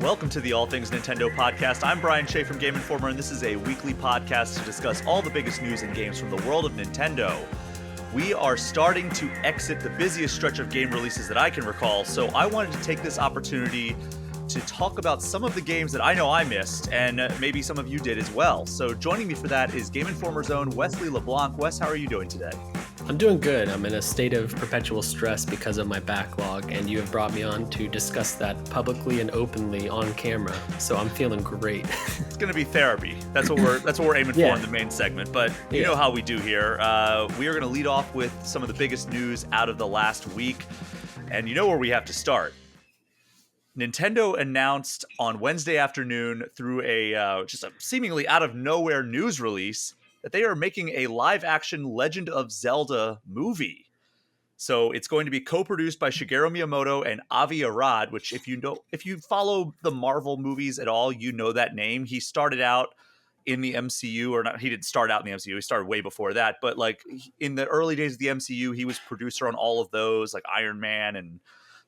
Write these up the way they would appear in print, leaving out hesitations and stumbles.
Welcome to the All Things Nintendo podcast. I'm Brian Shea from Game Informer, and this is a weekly podcast to discuss all the biggest news and games from the world of Nintendo. We are starting to exit the busiest stretch of game releases that I can recall, so I wanted to take this opportunity to talk about some of the games that I know I missed, and maybe some of you did as well. So joining me for that is Game Informer's own Wesley LeBlanc. Wes, how are you doing today? I'm doing good. I'm in a state of perpetual stress because of my backlog, and you have brought me on to discuss that publicly and openly on camera. So I'm feeling great. It's going to be therapy. That's what we're aiming for in the main segment. But you know how we do here. We are going to lead off with some of the biggest news out of the last week, and you know where we have to start. Nintendo announced on Wednesday afternoon through a seemingly out of nowhere news release that they are making a live-action Legend of Zelda movie. So it's going to be co-produced by Shigeru Miyamoto and Avi Arad, which if you follow the Marvel movies at all, you know that name. He started out in the MCU, or not, he didn't start out in the MCU, he started way before that, but like in the early days of the MCU, he was producer on all of those, like Iron Man and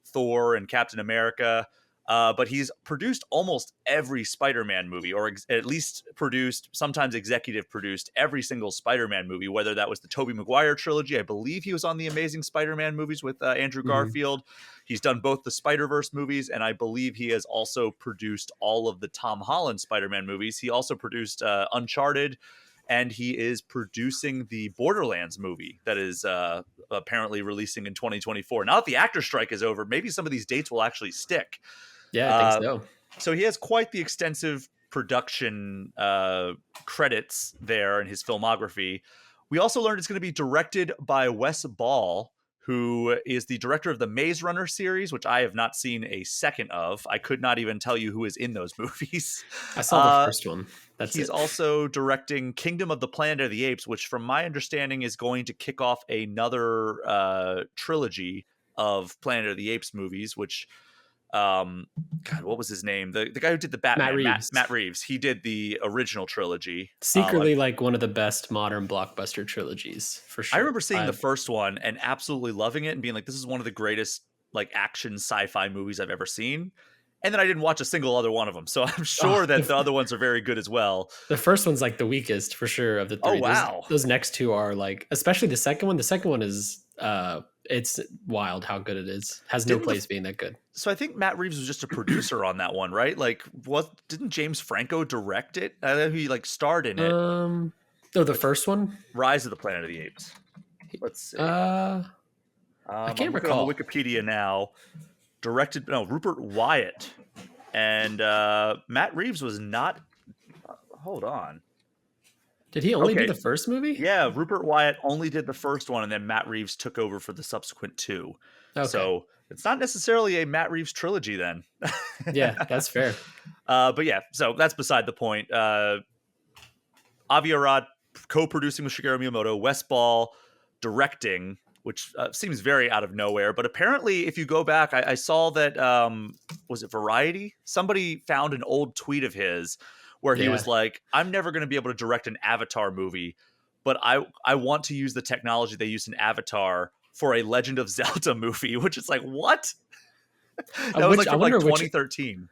Thor and Captain America. But he's produced almost every Spider-Man movie, or at least produced, sometimes executive produced, every single Spider-Man movie, whether that was the Tobey Maguire trilogy. I believe he was on the Amazing Spider-Man movies with Andrew Garfield. He's done both the Spider-Verse movies, and I believe he has also produced all of the Tom Holland Spider-Man movies. He also produced Uncharted, and he is producing the Borderlands movie that is apparently releasing in 2024. Now that the actor strike is over, maybe some of these dates will actually stick. Yeah, I think so. So he has quite the extensive production credits there in his filmography. We also learned it's going to be directed by Wes Ball, who is the director of the Maze Runner series, which I have not seen a second of. I could not even tell you who is in those movies. I saw the first one. He's also directing Kingdom of the Planet of the Apes, which from my understanding is going to kick off another trilogy of Planet of the Apes movies, which... God, what was his name? The guy who did the Batman, Matt Reeves. He did the original trilogy. Secretly, like one of the best modern blockbuster trilogies, for sure. I remember seeing the first one and absolutely loving it and being like, this is one of the greatest like action sci-fi movies I've ever seen. And then I didn't watch a single other one of them. So I'm sure that the other ones are very good as well. The first one's like the weakest for sure of the three. Oh, wow. Those next two are like, especially the second one. The second one is, it's wild how good it is. Has no place being that good. So I think Matt Reeves was just a producer on that one, right? Like, didn't James Franco direct it? He like starred in it. The first one, Rise of the Planet of the Apes. Let's see. I can't recall. On Wikipedia now. Rupert Wyatt, and Matt Reeves was not. Hold on. Did he only do the first movie? Yeah, Rupert Wyatt only did the first one, and then Matt Reeves took over for the subsequent two. Okay. So it's not necessarily a Matt Reeves trilogy then. Yeah, that's fair. But yeah, so that's beside the point. Avi Arad co-producing with Shigeru Miyamoto, Wes Ball directing, which seems very out of nowhere. But apparently, if you go back, I saw that, was it Variety? Somebody found an old tweet of his where he was like, I'm never going to be able to direct an Avatar movie, but I want to use the technology they used in Avatar for a Legend of Zelda movie, which is like, what? That was from 2013.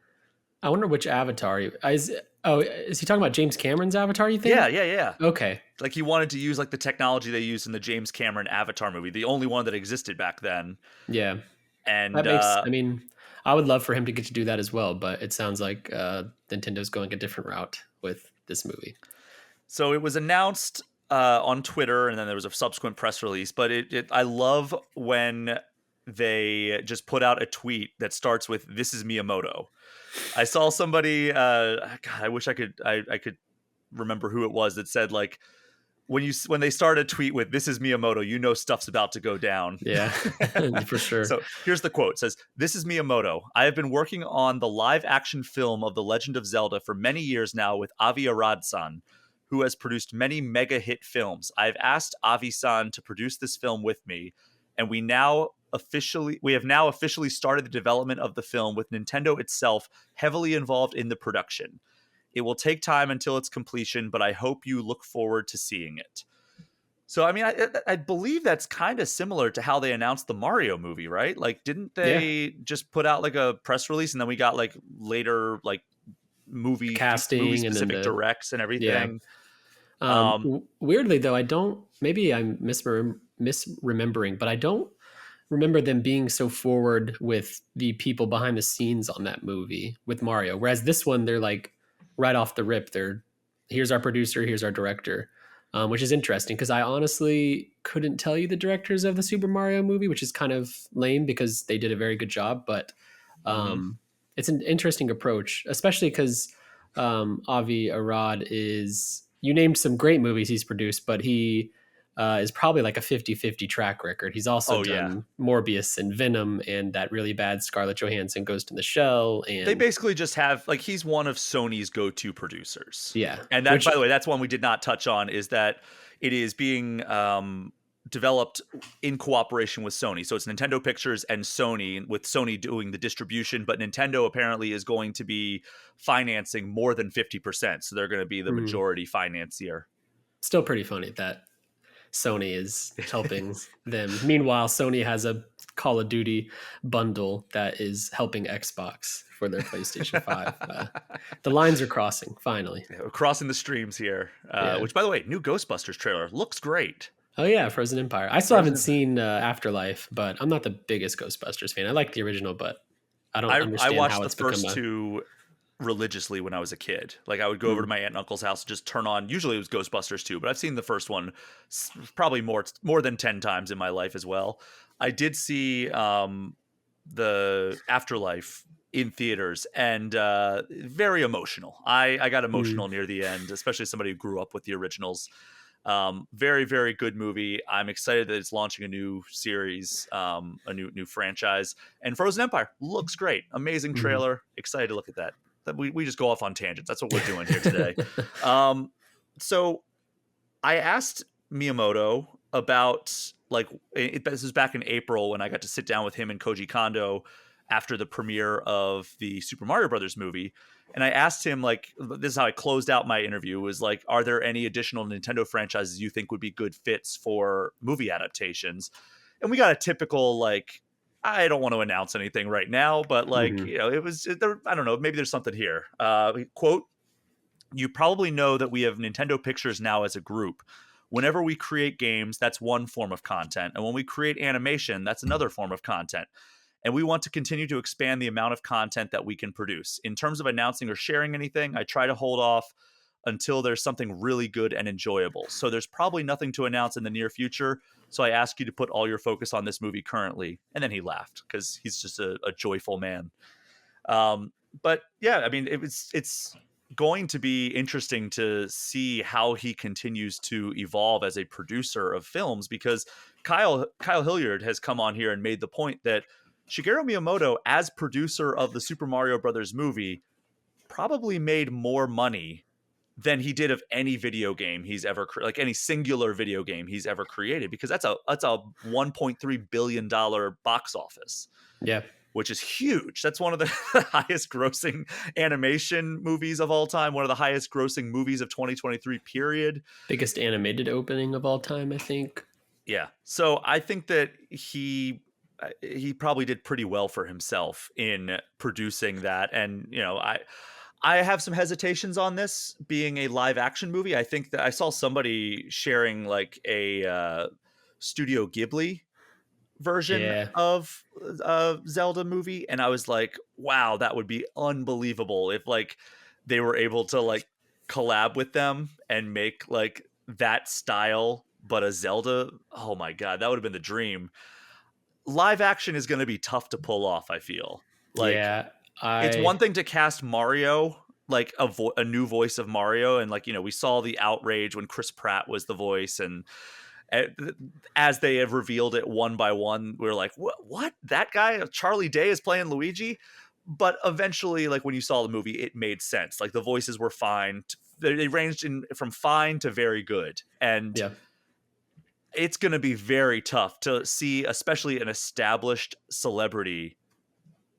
I wonder which Avatar. Is he talking about James Cameron's Avatar, you think? Yeah. Okay. Like he wanted to use like the technology they used in the James Cameron Avatar movie, the only one that existed back then. Yeah. And that makes, I would love for him to get to do that as well, but it sounds like Nintendo's going a different route with this movie. So it was announced on Twitter, and then there was a subsequent press release, but I love when they just put out a tweet that starts with, "This is Miyamoto." I saw somebody, God, I wish I could remember who it was, that said like, when they start a tweet with "This is Miyamoto," you know stuff's about to go down. Yeah, for sure. So here's the quote. It says, "This is Miyamoto. I have been working on the live action film of The Legend of Zelda for many years now with Avi Arad-san, who has produced many mega hit films. I've asked Avi-san to produce this film with me, and we have now officially started the development of the film with Nintendo itself heavily involved in the production. It will take time until its completion, but I hope you look forward to seeing it." So, I mean, I believe that's kind of similar to how they announced the Mario movie, right? Like, didn't Yeah, they just put out like a press release and then we got like later like movie casting and then specific the directs and yeah. everything? Um, Weirdly though, I don't. Maybe I'm misremembering, but I don't remember them being so forward with the people behind the scenes on that movie with Mario. Whereas this one, they're like right off the rip. They're here's our producer, here's our director, which is interesting because I honestly couldn't tell you the directors of the Super Mario movie, which is kind of lame because they did a very good job. But mhm. um, it's an interesting approach, especially because Avi Arad is. You named some great movies he's produced, but he is probably like a 50-50 track record. He's also Oh yeah, done Morbius and Venom and that really bad Scarlett Johansson Ghost in the Shell. they And basically just have like he's one of Sony's go-to producers. yeah, And that, which, by the way, that's one we did not touch on is that it is being developed in cooperation with Sony. So it's Nintendo Pictures and Sony, with Sony doing the distribution, but Nintendo apparently is going to be financing more than 50%. So they're going to be the majority financier. still pretty funny that Sony is helping them. Meanwhile, Sony has a Call of Duty bundle that is helping Xbox for their PlayStation 5. The lines are crossing, finally. Yeah, we're crossing the streams here, Yeah. which, by the way, new Ghostbusters trailer looks great. Oh yeah, Frozen Empire. I still Frozen haven't seen Afterlife, but I'm not the biggest Ghostbusters fan. I like the original, but I don't I understand watched how the it's become first a. two religiously when I was a kid. Like I would go over to my aunt and uncle's house and just turn on. Usually it was Ghostbusters too, but I've seen the first one probably more than 10 times in my life as well. I did see the Afterlife in theaters and very emotional. I got Mm, emotional near the end, especially as somebody who grew up with the originals. Very, very good movie. I'm excited that it's launching a new series, a new franchise. And Frozen Empire looks great. Amazing mhm. trailer. Excited to look at that. We just go off on tangents. That's what we're doing here today. Um, so I asked Miyamoto about this was back in April when I got to sit down with him and Koji Kondo after the premiere of the Super Mario Brothers movie. And I asked him, like, this is how I closed out my interview, was like, are there any additional Nintendo franchises you think would be good fits for movie adaptations? And we got a typical, like, I don't want to announce anything right now, but like, Mhm. it was, there, I don't know, maybe there's something here. Quote, you probably know that we have Nintendo Pictures now as a group. Whenever we create games, that's one form of content. And when we create animation, that's another form of content. And we want to continue to expand the amount of content that we can produce. In terms of announcing or sharing anything, I try to hold off until there's something really good and enjoyable. So there's probably nothing to announce in the near future. So I ask you to put all your focus on this movie currently. And then he laughed because he's just a joyful man. But yeah, I mean, it's going to be interesting to see how he continues to evolve as a producer of films because Kyle Hilliard has come on here and made the point that Shigeru Miyamoto, as producer of the Super Mario Brothers movie, probably made more money than he did of any video game he's ever like any singular video game he's ever created because that's a 1.3 billion-dollar box office, Yeah. which is huge. That's one of the highest grossing animation movies of all time, one of the highest grossing movies of 2023 period. Biggest animated opening of all time, I think. Yeah. So I think that he probably did pretty well for himself in producing that. And, I have some hesitations on this being a live action movie. I think that I saw somebody sharing like a Studio Ghibli version Yeah. of a Zelda movie, and I was like, wow, that would be unbelievable if like they were able to like collab with them and make like that style but a Zelda. Oh my god, that would have been the dream. Live action is going to be tough to pull off, I feel. Like Yeah. it's one I thing to cast Mario, like a new voice of Mario, and like we saw the outrage when Chris Pratt was the voice, and as they have revealed it one by one, we are like, what? That guy, Charlie Day, is playing Luigi? But eventually, like when you saw the movie, it made sense. Like the voices were fine. They ranged from fine to very good. And yeah. it's going to be very tough to see, especially an established celebrity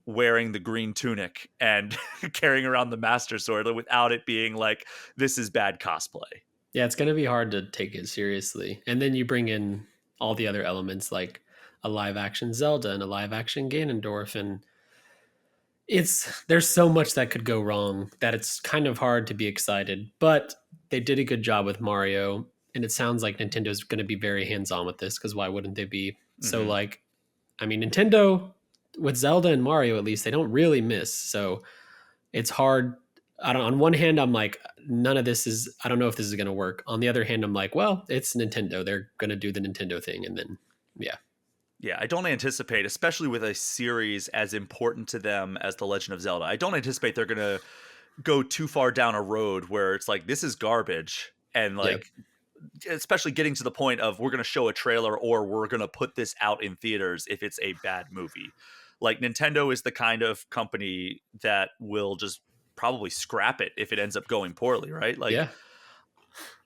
wearing the green tunic and carrying around the Master Sword without it being like, this is bad cosplay. Yeah, it's going to be hard to take it seriously. And then you bring in all the other elements like a live action Zelda and a live action Ganondorf, and there's so much that could go wrong that it's kind of hard to be excited. But they did a good job with Mario, and it sounds like Nintendo's going to be very hands-on with this because why wouldn't they be? So Hmm. like, I mean, Nintendo with Zelda and Mario at least they don't really miss. So it's hard. I don't. On one hand, I'm like, none of this is. I don't know if this is going to work. On the other hand, I'm like, well, it's Nintendo. They're going to do the Nintendo thing, and then yeah, Yeah, I don't anticipate, especially with a series as important to them as The Legend of Zelda, I don't anticipate they're going to go too far down a road where it's like, this is garbage. And yep, like, especially getting to the point of we're going to show a trailer or we're going to put this out in theaters if it's a bad movie. Like, Nintendo is the kind of company that will just probably scrap it if it ends up going poorly, right? Like, yeah,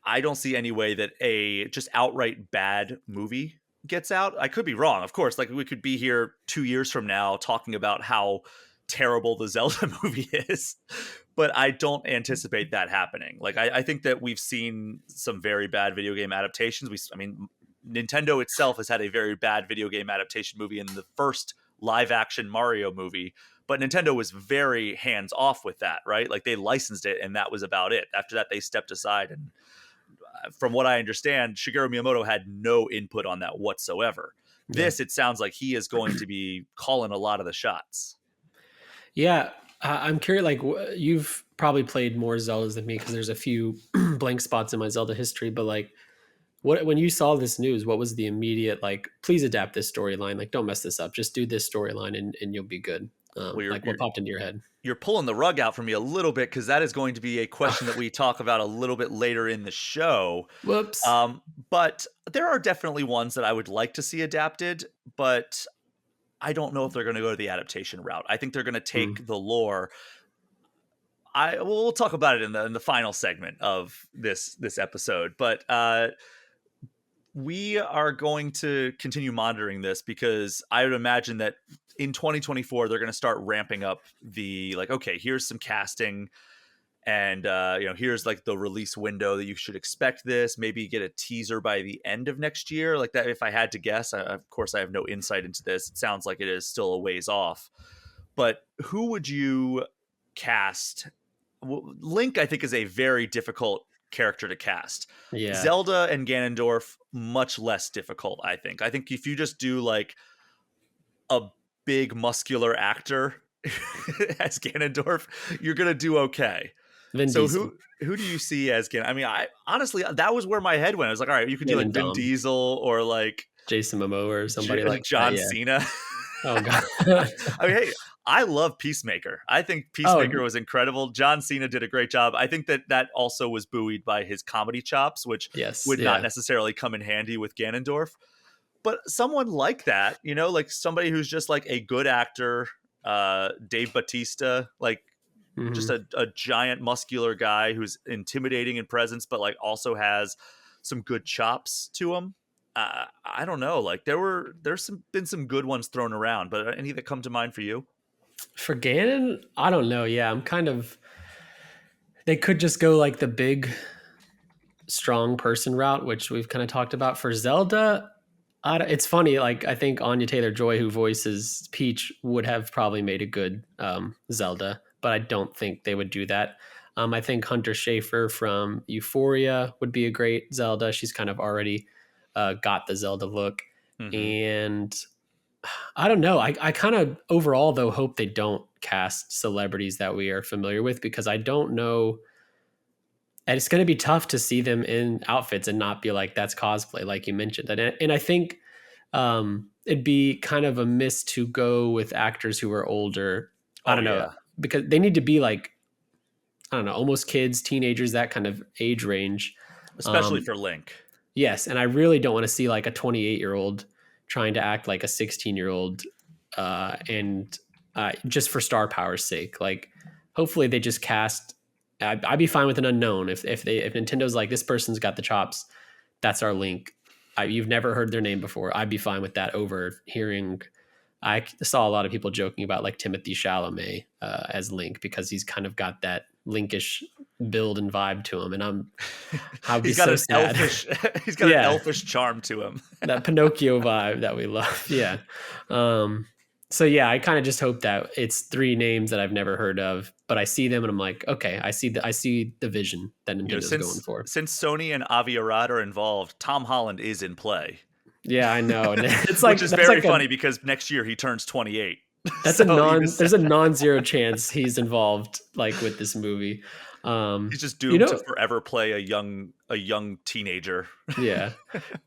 I don't see any way that a just outright bad movie gets out. I could be wrong, of course. Like, we could be here 2 years from now talking about how terrible the Zelda movie is, but I don't anticipate that happening. Like, I think that we've seen some very bad video game adaptations. I mean, Nintendo itself has had a very bad video game adaptation movie in the first live action Mario movie, but Nintendo was very hands off with that, right? Like, they licensed it and that was about it. After that, they stepped aside, and from what I understand, Shigeru Miyamoto had no input on that whatsoever. yeah, This, it sounds like he is going to be calling a lot of the shots. yeah. I'm curious. Like, you've probably played more Zeldas than me because there's a few blank spots in my Zelda history. But like, what when you saw this news, what was the immediate like? Please adapt this storyline. Like, don't mess this up. Just do this storyline, and you'll be good. Well, Like, what popped into your head? you're pulling the rug out for me a little bit because that is going to be a question that we talk about a little bit later in the show. Whoops. Um, but there are definitely ones that I would like to see adapted, but I don't know if they're going to go to the adaptation route. I think they're going to Hmm. take the lore. We'll talk about it in the final segment of this episode, but we are going to continue monitoring this because I would imagine that in 2024 they're going to start ramping up the, like, okay, here's some casting, and here's like the release window that you should expect this, maybe get a teaser by the end of next year, like that. If I had to guess, of course I have no insight into this, it sounds like it is still a ways off, but who would you cast? Link, I think, is a very difficult character to cast. Yeah. Zelda and Ganondorf, much less difficult, I think. I think if you just do like a big muscular actor as Ganondorf, you're gonna do okay. Vin So Diesel. who do you see as Gan? I mean, I honestly, that was where my head went. I was like, all right, you could do Vin like and Vin Dom. Diesel or like Jason Momoa or somebody like that. John Yeah. Cena. Oh god. I mean, hey, I love Peacemaker. I think Oh Peacemaker was incredible. John Cena did a great job. I think that also was buoyed by his comedy chops, which yes. would not Yeah. necessarily come in handy with Ganondorf. But someone like that, like somebody who's just like a good actor, Dave Bautista, like just Hmm. a giant muscular guy who's intimidating in presence, but like also has some good chops to him. I don't know. Like there's been some good ones thrown around, but any that come to mind for you? For Ganon, I don't know. Yeah, I'm kind of. They could just go like the big, strong person route, which we've kind of talked about. For Zelda, it's funny. Like I think Anya Taylor Joy, who voices Peach, would have probably made a good Zelda, but I don't think they would do that. I think Hunter Schafer from Euphoria would be a great Zelda. She's kind of already got the Zelda look, Mm-hmm. and I don't know. I kind of overall though hope they don't cast celebrities that we are familiar with because I don't know. And it's going to be tough to see them in outfits and not be like that's cosplay, like you mentioned. And I think it'd be kind of a miss to go with actors who are older. I Oh don't know yeah, because they need to be like I don't know, almost kids, teenagers, that kind of age range. especially Um, for Link. Yes, and I really don't want to see like a 28-year-old trying to act like a 16-year-old, and just for star power's sake. Like, hopefully they just cast. I'd be fine with an unknown if Nintendo's like this person's got the chops, that's our Link. You've never heard their name before. I'd be fine with that over hearing. I saw a lot of people joking about like Timothy Chalamet as Link because he's kind of got that Linkish build and vibe to him, and I'd be He's got so an sad. elfish he's got an Yeah, elfish charm to him. that Pinocchio vibe that we love. Yeah. So yeah, I kind of just hope that it's three names that I've never heard of, but I see them and I'm like, okay, I see the vision that You know, Nintendo's going for. since Sony and Avi Arad are involved, Tom Holland is in play. Yeah, I know. And it's Which like is very funny because next year he turns 28. that's there's a non-zero chance he's involved like with this movie. He's just doomed to forever play a young teenager. Yeah.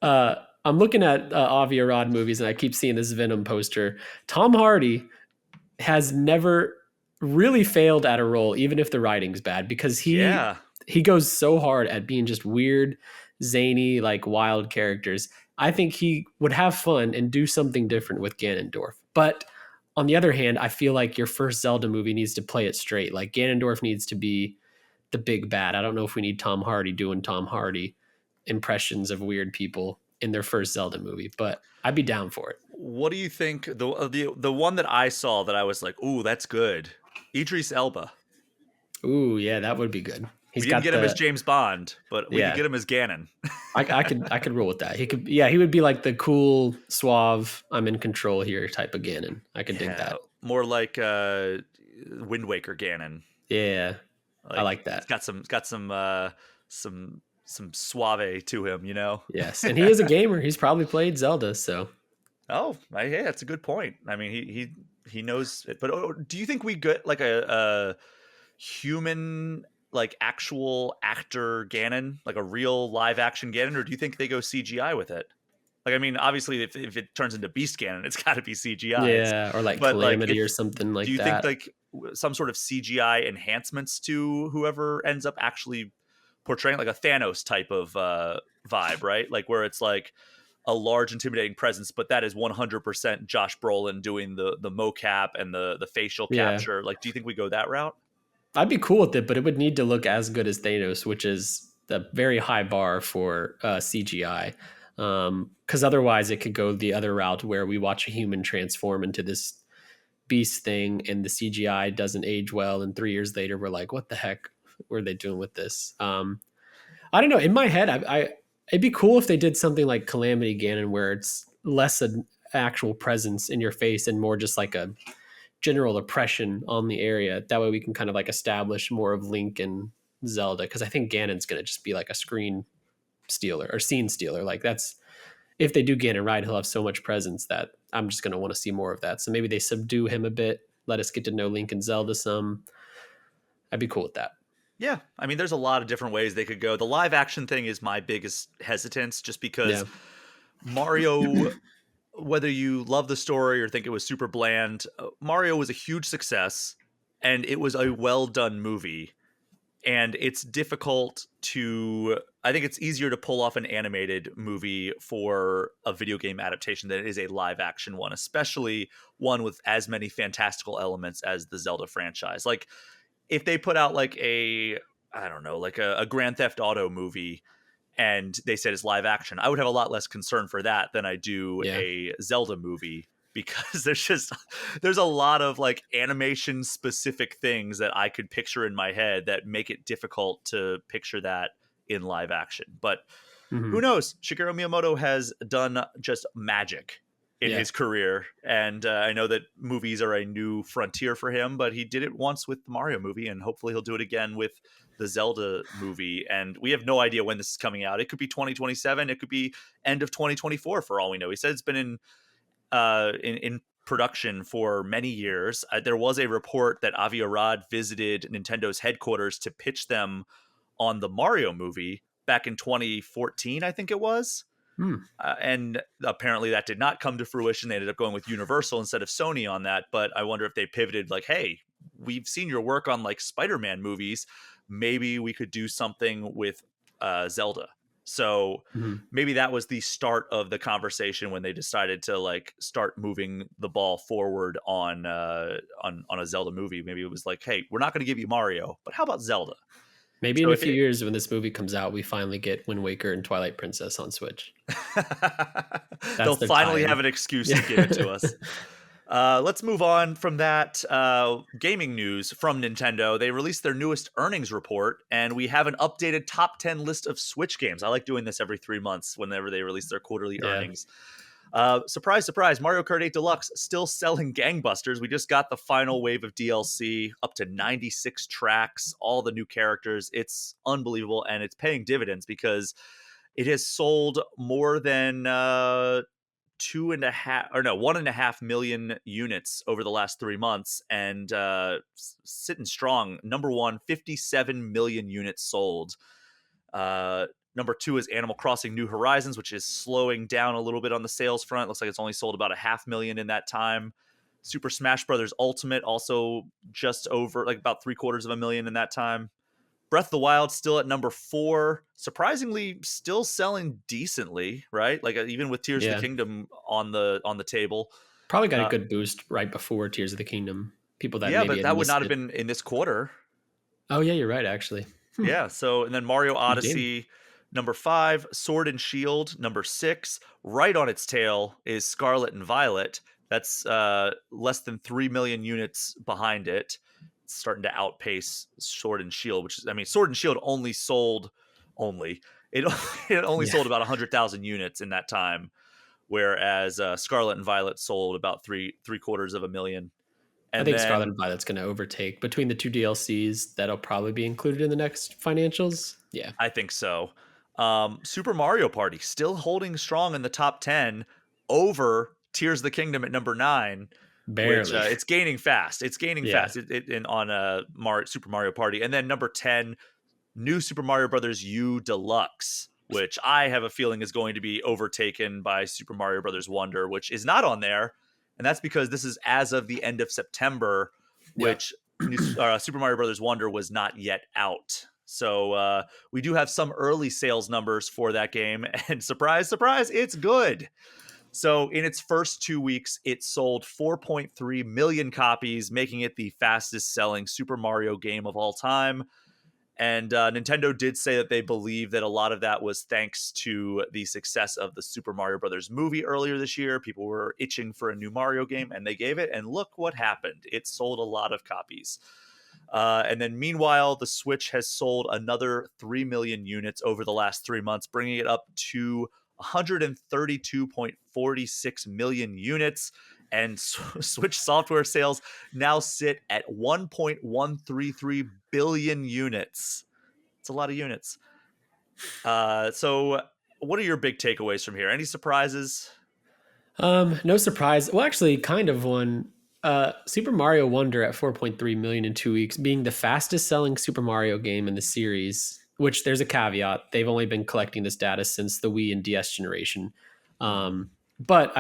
I'm looking at Avi Arad movies and I keep seeing this Venom poster. Tom Hardy has never really failed at a role, even if the writing's bad, because he goes so hard at being just weird, zany, like wild characters. I think he would have fun and do something different with Ganondorf. But on the other hand, I feel like your first Zelda movie needs to play it straight. Like Ganondorf needs to be the big bad. I don't know if we need Tom Hardy doing Tom Hardy impressions of weird people in their first Zelda movie, but I'd be down for it. What do you think? The one that I saw that I was like, ooh, that's good. Idris Elba. Ooh, yeah, that would be good. We didn't get him as James Bond, but we could get him as Ganon. I could roll with that. He would be like the cool, suave, I'm in control here type of Ganon. I could dig that. More like Wind Waker Ganon. Yeah. I like that. It's got some suave to him, you know? Yes. And he is a gamer. He's probably played Zelda, so. Oh, yeah, that's a good point. I mean, he knows it. But do you think we get like a human, like actual actor Ganon, like a real live action Ganon, or do you think they go CGI with it? Like, I mean, obviously, if it turns into Beast Ganon, it's got to be CGI. Yeah, or like Calamity or something like that. Do you think like some sort of CGI enhancements to whoever ends up actually portraying, like a Thanos type of vibe, right? Like where it's like a large, intimidating presence, but that is 100% Josh Brolin doing the mocap and the facial capture. Like, do you think we go that route? I'd be cool with it, but it would need to look as good as Thanos, which is a very high bar for CGI. Because otherwise it could go the other route where we watch a human transform into this beast thing and the CGI doesn't age well, and 3 years later we're like, what the heck were they doing with this? I don't know. In my head, it'd be cool if they did something like Calamity Ganon, where it's less an actual presence in your face and more just like a general oppression on the area. That way we can kind of like establish more of Link and Zelda, because I think Ganon's going to just be like a screen stealer or scene stealer. Like that's, if they do Ganon right, he'll have so much presence that I'm just going to want to see more of that. So maybe they subdue him a bit, let us get to know Link and Zelda some. I'd be cool with that. Yeah, I mean, there's a lot of different ways they could go. The live action thing is my biggest hesitance, just because Mario, whether you love the story or think it was super bland, Mario was a huge success, and it was a well done movie. And it's difficult to, I think it's easier to pull off an animated movie for a video game adaptation than it is a live action one, especially one with as many fantastical elements as the Zelda franchise. Like, if they put out like a Grand Theft Auto movie and they said it's live action, I would have a lot less concern for that than I do a Zelda movie, because there's a lot of like animation specific things that I could picture in my head that make it difficult to picture that in live action. But who knows? Shigeru Miyamoto has done just magic in his career. And I know that movies are a new frontier for him, but he did it once with the Mario movie, and hopefully he'll do it again with the Zelda movie. And we have no idea when this is coming out. It could be 2027. It could be end of 2024 for all we know. He said it's been in production for many years. There was a report that Avi Arad visited Nintendo's headquarters to pitch them on the Mario movie back in 2014, I think it was. And apparently that did not come to fruition. They ended up going with Universal instead of Sony on that. But I wonder if they pivoted like, hey, we've seen your work on like Spider-Man movies. Maybe we could do something with Zelda. So maybe that was the start of the conversation when they decided to like start moving the ball forward on a Zelda movie. Maybe it was like, hey, we're not going to give you Mario, but how about Zelda? Maybe in a few years when this movie comes out, we finally get Wind Waker and Twilight Princess on Switch. They'll finally have an excuse to give it to us. Let's move on from that. Gaming news from Nintendo. They released their newest earnings report, and we have an updated top 10 list of Switch games. I like doing this every 3 months whenever they release their quarterly Yeah. earnings. Surprise, surprise, Mario Kart 8 Deluxe still selling gangbusters. We just got the final wave of DLC, up to 96 tracks, all the new characters. It's unbelievable, and it's paying dividends because it has sold more than 1.5 million units over the last 3 months, and sitting strong. Number one, 57 million units sold. Number two is Animal Crossing New Horizons, which is slowing down a little bit on the sales front. Looks like it's only sold about 500,000 in that time. Super Smash Brothers Ultimate also just over, like, about 750,000 in that time. Breath of the Wild still at number 4, surprisingly still selling decently, right? Like, even with Tears of the Yeah. Kingdom on the table. Probably got a Uh, good boost right before Tears of the Kingdom. People that yeah, maybe but had that would missed not have it. been in this quarter. Oh yeah, you're right. Actually, Yeah. So, and then Mario good game. Odyssey, number 5, Sword and Shield, number 6. Right on its tail is Scarlet and Violet. That's less than 3 million units behind it. It's starting to outpace Sword and Shield, which is, I mean, Sword and Shield only sold only it it only Yeah, sold about 100,000 units in that time, whereas Scarlet and Violet sold about three quarters of a million. I And think Scarlet then and Violet's going to overtake between the two DLCs. That'll probably be included in the next financials. Yeah, I think so. Super Mario Party still holding strong in the top 10 over Tears of the Kingdom at number 9, which barely. it's gaining fast. It's gaining Yeah, fast on Super Mario Party. And then number 10, New Super Mario Brothers U Deluxe, which I have a feeling is going to be overtaken by Super Mario Brothers Wonder, which is not on there. And that's because this is as of the end of September, yeah. which Super Mario Brothers Wonder was not yet out. So we do have some early sales numbers for that game, and surprise, surprise, it's good. So in its first 2 weeks, it sold 4.3 million copies, making it the fastest selling Super Mario game of all time. And Nintendo did say that they believe that a lot of that was thanks to the success of the Super Mario Brothers movie earlier this year. People were itching for a new Mario game, and they gave it. And look what happened. It sold a lot of copies. And then meanwhile, the Switch has sold another 3 million units over the last 3 months, bringing it up to 132.46 million units. And Switch software sales now sit at 1.133 billion units. It's a lot of units. So what are your big takeaways from here? Any surprises? No surprise. Well, actually, kind of one. Super Mario Wonder at 4.3 million in 2 weeks, being the fastest selling Super Mario game in the series. Which there's a caveat; they've only been collecting this data since the Wii and DS generation. Mm-hmm. But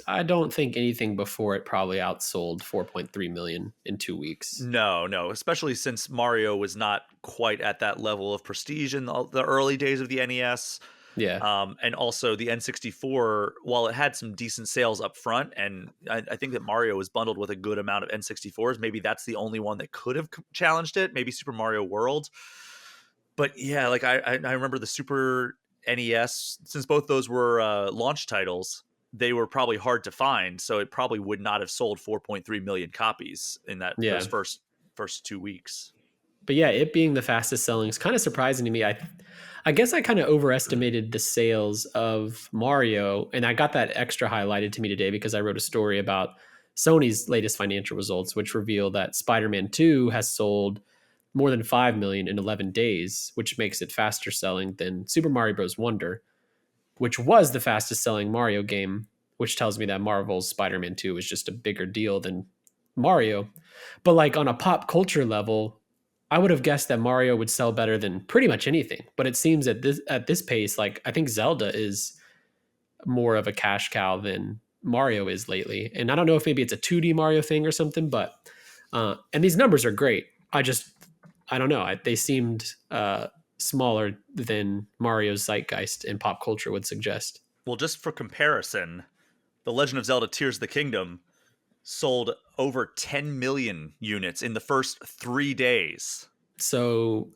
I don't think anything before it probably outsold 4.3 million in 2 weeks. No, especially since Mario was not quite at that level of prestige in the early days of the NES. Yeah, And also the N64, while it had some decent sales up front, and I think that Mario was bundled with a good amount of N64s, maybe that's the only one that could have challenged it, maybe Super Mario World. But yeah, like I remember the Super NES, since both those were launch titles, they were probably hard to find, so it probably would not have sold 4.3 million copies in those yeah. first 2 weeks. But yeah, it being the fastest selling is kind of surprising to me. I guess I kind of overestimated the sales of Mario, and I got that extra highlighted to me today because I wrote a story about Sony's latest financial results, which reveal that Spider-Man 2 has sold more than 5 million in 11 days, which makes it faster selling than Super Mario Bros. Wonder, which was the fastest selling Mario game, which tells me that Marvel's Spider-Man 2 is just a bigger deal than Mario. But like on a pop culture level, I would have guessed that Mario would sell better than pretty much anything. But it seems at this pace, like I think Zelda is more of a cash cow than Mario is lately. And I don't know if maybe it's a 2D Mario thing or something, but and these numbers are great. I don't know. They seemed smaller than Mario's zeitgeist in pop culture would suggest. Well, just for comparison, The Legend of Zelda Tears of the Kingdom sold over 10 million units in the first 3 days. So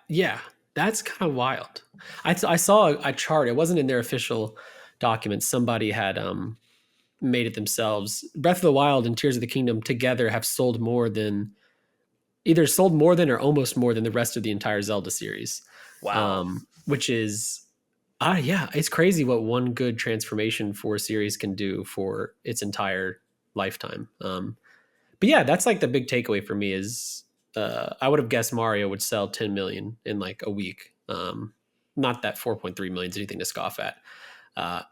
yeah, that's kind of wild. I saw a chart. It wasn't in their official documents. Somebody had made it themselves. Breath of the Wild and Tears of the Kingdom together have sold more than or almost more than the rest of the entire Zelda series. Wow. Which is yeah, it's crazy what one good transformation for a series can do for its entire lifetime. But yeah, that's like the big takeaway for me is I would have guessed Mario would sell 10 million in like a week. Not that 4.3 million is anything to scoff at.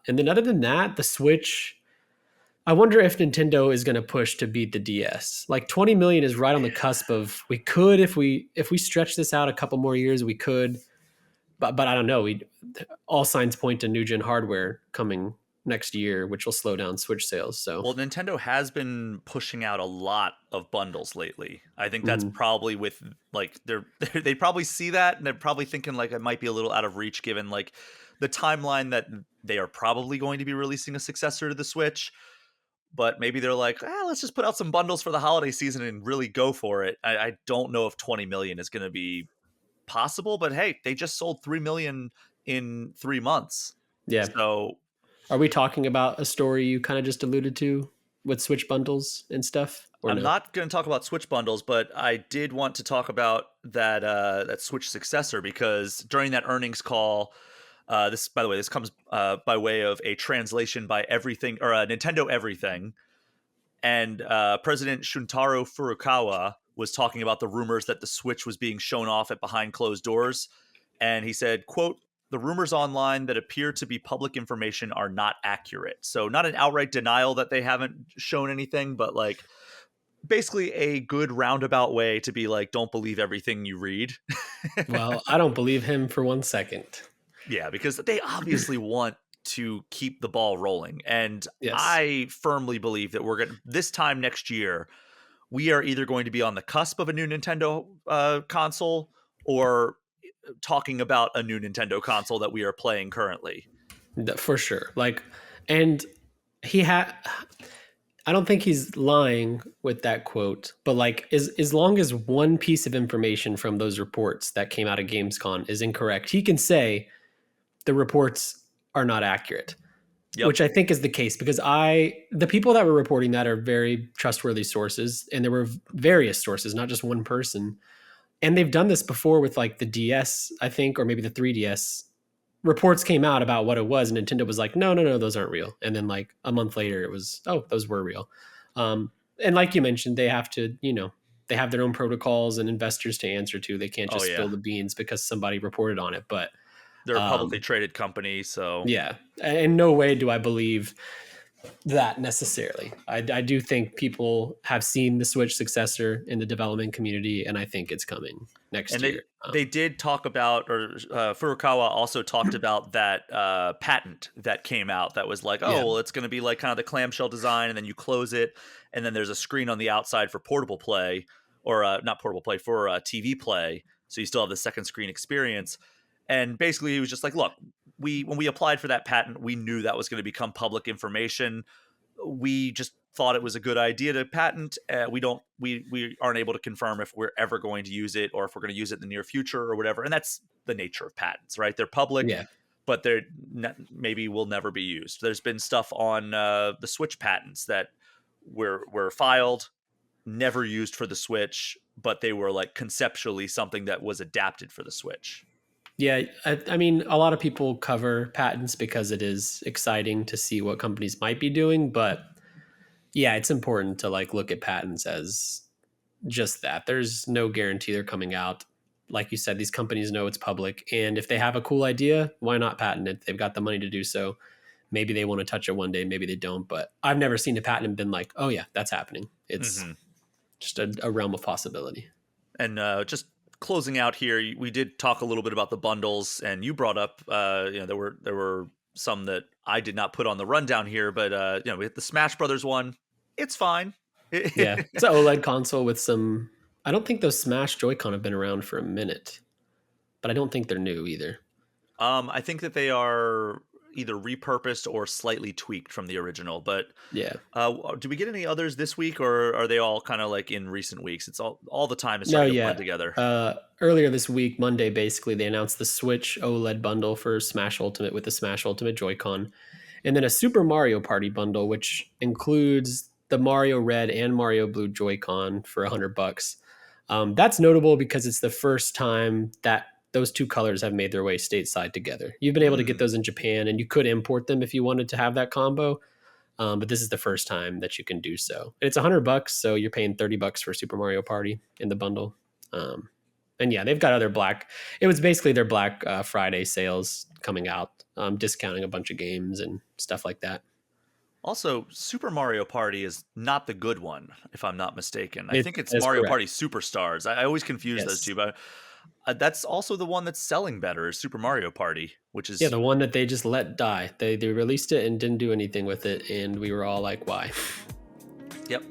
And then other than that, the Switch, I wonder if Nintendo is going to push to beat the DS. Like 20 million is right on the cusp of we could if we stretch this out a couple more years, we could. But I don't know. All signs point to new gen hardware coming next year, which will slow down Switch sales. So Well, Nintendo has been pushing out a lot of bundles lately. I think that's mhm. probably with like they probably see that and they're probably thinking like it might be a little out of reach given like the timeline that they are probably going to be releasing a successor to the Switch. But maybe they're like, let's just put out some bundles for the holiday season and really go for it. I don't know if 20 million is going to be possible, but hey, they just sold 3 million in 3 months. Yeah. So Are we talking about a story you kind of just alluded to with Switch bundles and stuff, or I'm no? not going to talk about Switch bundles, but I did want to talk about that Switch successor because during that earnings call, this by the way, this comes by way of a translation by Everything or Nintendo Everything, and President Shuntaro Furukawa was talking about the rumors that the Switch was being shown off at behind closed doors, and he said, "quote The rumors online that appear to be public information are not accurate." So not an outright denial that they haven't shown anything, but like basically a good roundabout way to be like, don't believe everything you read. Well, I don't believe him for 1 second. Yeah, because they obviously want to keep the ball rolling. And Yes. I firmly believe that we're going to, this time next year, we are either going to be on the cusp of a new Nintendo console or talking about a new Nintendo console that we are playing currently. For sure. Like, and he had. I don't think he's lying with that quote, but like, as long as one piece of information from those reports that came out of Gamescom is incorrect, he can say the reports are not accurate, Yep. which I think is the case because the people that were reporting that are very trustworthy sources, and there were various sources, not just one person, and they've done this before with like the DS, I think, or maybe the 3DS. Reports came out about what it was, and Nintendo was like, no, those aren't real. And then like a month later, it was, oh, those were real. And like you mentioned, they have to, they have their own protocols and investors to answer to. They can't Oh, just yeah. spill the beans because somebody reported on it. But They're a publicly traded company. So, yeah, in no way do I believe that necessarily. I do think people have seen the Switch successor in the development community, and I think it's coming next and year. they did talk about, or Furukawa also talked about that patent that came out that was like, oh, Yeah, well, it's going to be like kind of the clamshell design, and then you close it, and then there's a screen on the outside for portable play, or not portable play, for TV play, so you still have the second screen experience. And basically, he was just like, look, when we applied for that patent, we knew that was going to become public information. We just thought it was a good idea to patent. We aren't able to confirm if we're ever going to use it or if we're going to use it in the near future or whatever. And that's the nature of patents, right? They're public, yeah. but maybe will never be used. There's been stuff on the Switch patents that were filed, never used for the Switch, but they were like conceptually something that was adapted for the Switch. Yeah, I mean, a lot of people cover patents because it is exciting to see what companies might be doing. But yeah, it's important to like look at patents as just that. There's no guarantee they're coming out. Like you said, these companies know it's public, and if they have a cool idea, why not patent it? They've got the money to do so. Maybe they want to touch it one day, maybe they don't. But I've never seen a patent and been like, oh yeah, that's happening. It's Mm-hmm. just a realm of possibility. And just closing out here, we did talk a little bit about the bundles, and you brought up, there were some that I did not put on the rundown here, but we hit the Smash Brothers one. It's fine. Yeah, it's an OLED console with some. I don't think those Smash Joy-Con have been around for a minute, but I don't think they're new either. I think that they are either repurposed or slightly tweaked from the original. But Yeah. do we get any others this week, or are they all kind of like in recent weeks? It's all the time is No, starting to yeah. blend together. Earlier this week, Monday, basically, they announced the Switch OLED bundle for Smash Ultimate with the Smash Ultimate Joy-Con. and then a Super Mario Party bundle, which includes the Mario Red and Mario Blue Joy-Con for $100. That's notable because it's the first time that those two colors have made their way stateside together. You've been able to get those in Japan, and you could import them if you wanted to have that combo. But this is the first time that you can do so. And it's $100, so you're paying $30 for Super Mario Party in the bundle. And yeah, they've got other Black. It was basically their Black Friday sales coming out, discounting a bunch of games and stuff like that. Also, Super Mario Party is not the good one, if I'm not mistaken. I think it's That's Mario correct. Party Superstars. I always confuse those two, but that's also the one that's selling better, is Super Mario Party, which is... Yeah, the one that they just let die. They released it and didn't do anything with it, and we were all like, why? Yep.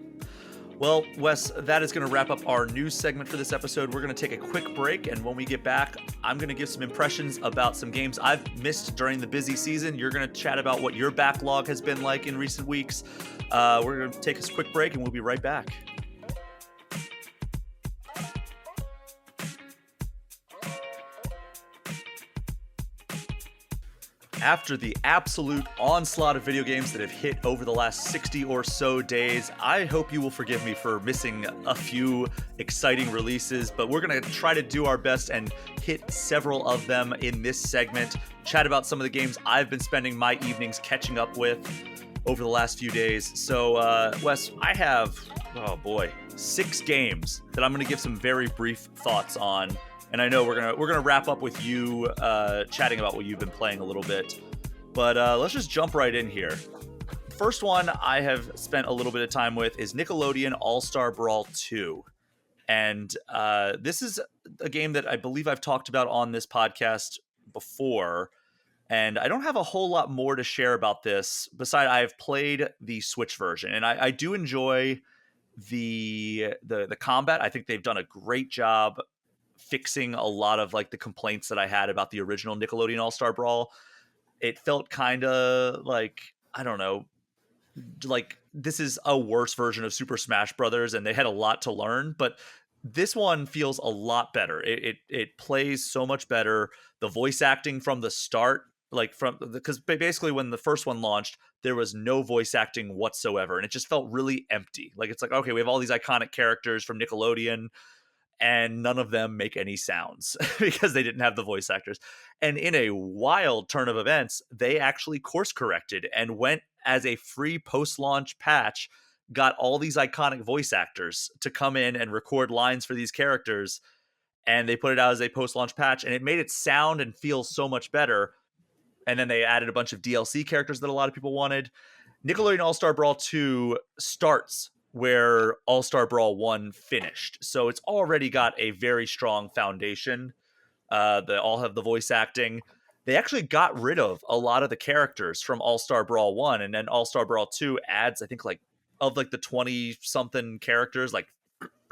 Well, Wes, that is going to wrap up our news segment for this episode. We're going to take a quick break, and when we get back, I'm going to give some impressions about some games I've missed during the busy season. You're going to chat about what your backlog has been like in recent weeks. We're going to take a quick break, and we'll be right back. After the absolute onslaught of video games that have hit over the last 60 or so days, I hope you will forgive me for missing a few exciting releases, but we're going to try to do our best and hit several of them in this segment, chat about some of the games I've been spending my evenings catching up with over the last few days. So, Wes, I have, 6 games that I'm going to give some very brief thoughts on. And I know we're gonna wrap up with you chatting about what you've been playing a little bit, but let's just jump right in here. First one I have spent a little bit of time with is Nickelodeon All-Star Brawl 2, and this is a game that I believe I've talked about on this podcast before, and I don't have a whole lot more to share about this. Besides, I have played the Switch version, and I do enjoy the combat. I think they've done a great job fixing a lot of like the complaints that I had about the original Nickelodeon All-Star Brawl. It felt kind of like, I don't know, like this is a worse version of Super Smash Brothers, and they had a lot to learn, but this one feels a lot better. It plays so much better. The voice acting from the start, because basically when the first one launched, there was no voice acting whatsoever, and it just felt really empty. Like, it's like, okay, we have all these iconic characters from Nickelodeon, and none of them make any sounds because they didn't have the voice actors. And in a wild turn of events, they actually course corrected and went as a free post-launch patch, got all these iconic voice actors to come in and record lines for these characters. And they put it out as a post-launch patch, and it made it sound and feel so much better. And then they added a bunch of DLC characters that a lot of people wanted. Nickelodeon All-Star Brawl 2 starts where All-Star Brawl 1 finished. So it's already got a very strong foundation. They all have the voice acting. They actually got rid of a lot of the characters from All-Star Brawl 1, and then All-Star Brawl 2 adds, I think, of the 20-something characters,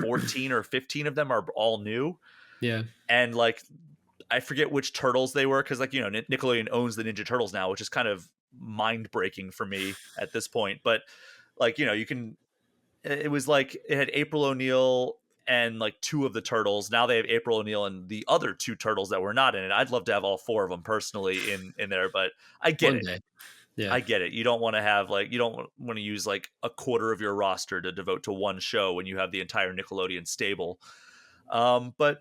14 or 15 of them are all new. Yeah. And I forget which turtles they were, because Nickelodeon owns the Ninja Turtles now, which is kind of mind-breaking for me at this point. But you can... It was it had April O'Neil and 2 of the turtles. Now they have April O'Neil and the other 2 turtles that were not in it. I'd love to have all 4 of them personally in there, but I get it. Yeah. I get it. You don't want to have you don't want to use a quarter of your roster to devote to one show when you have the entire Nickelodeon stable. But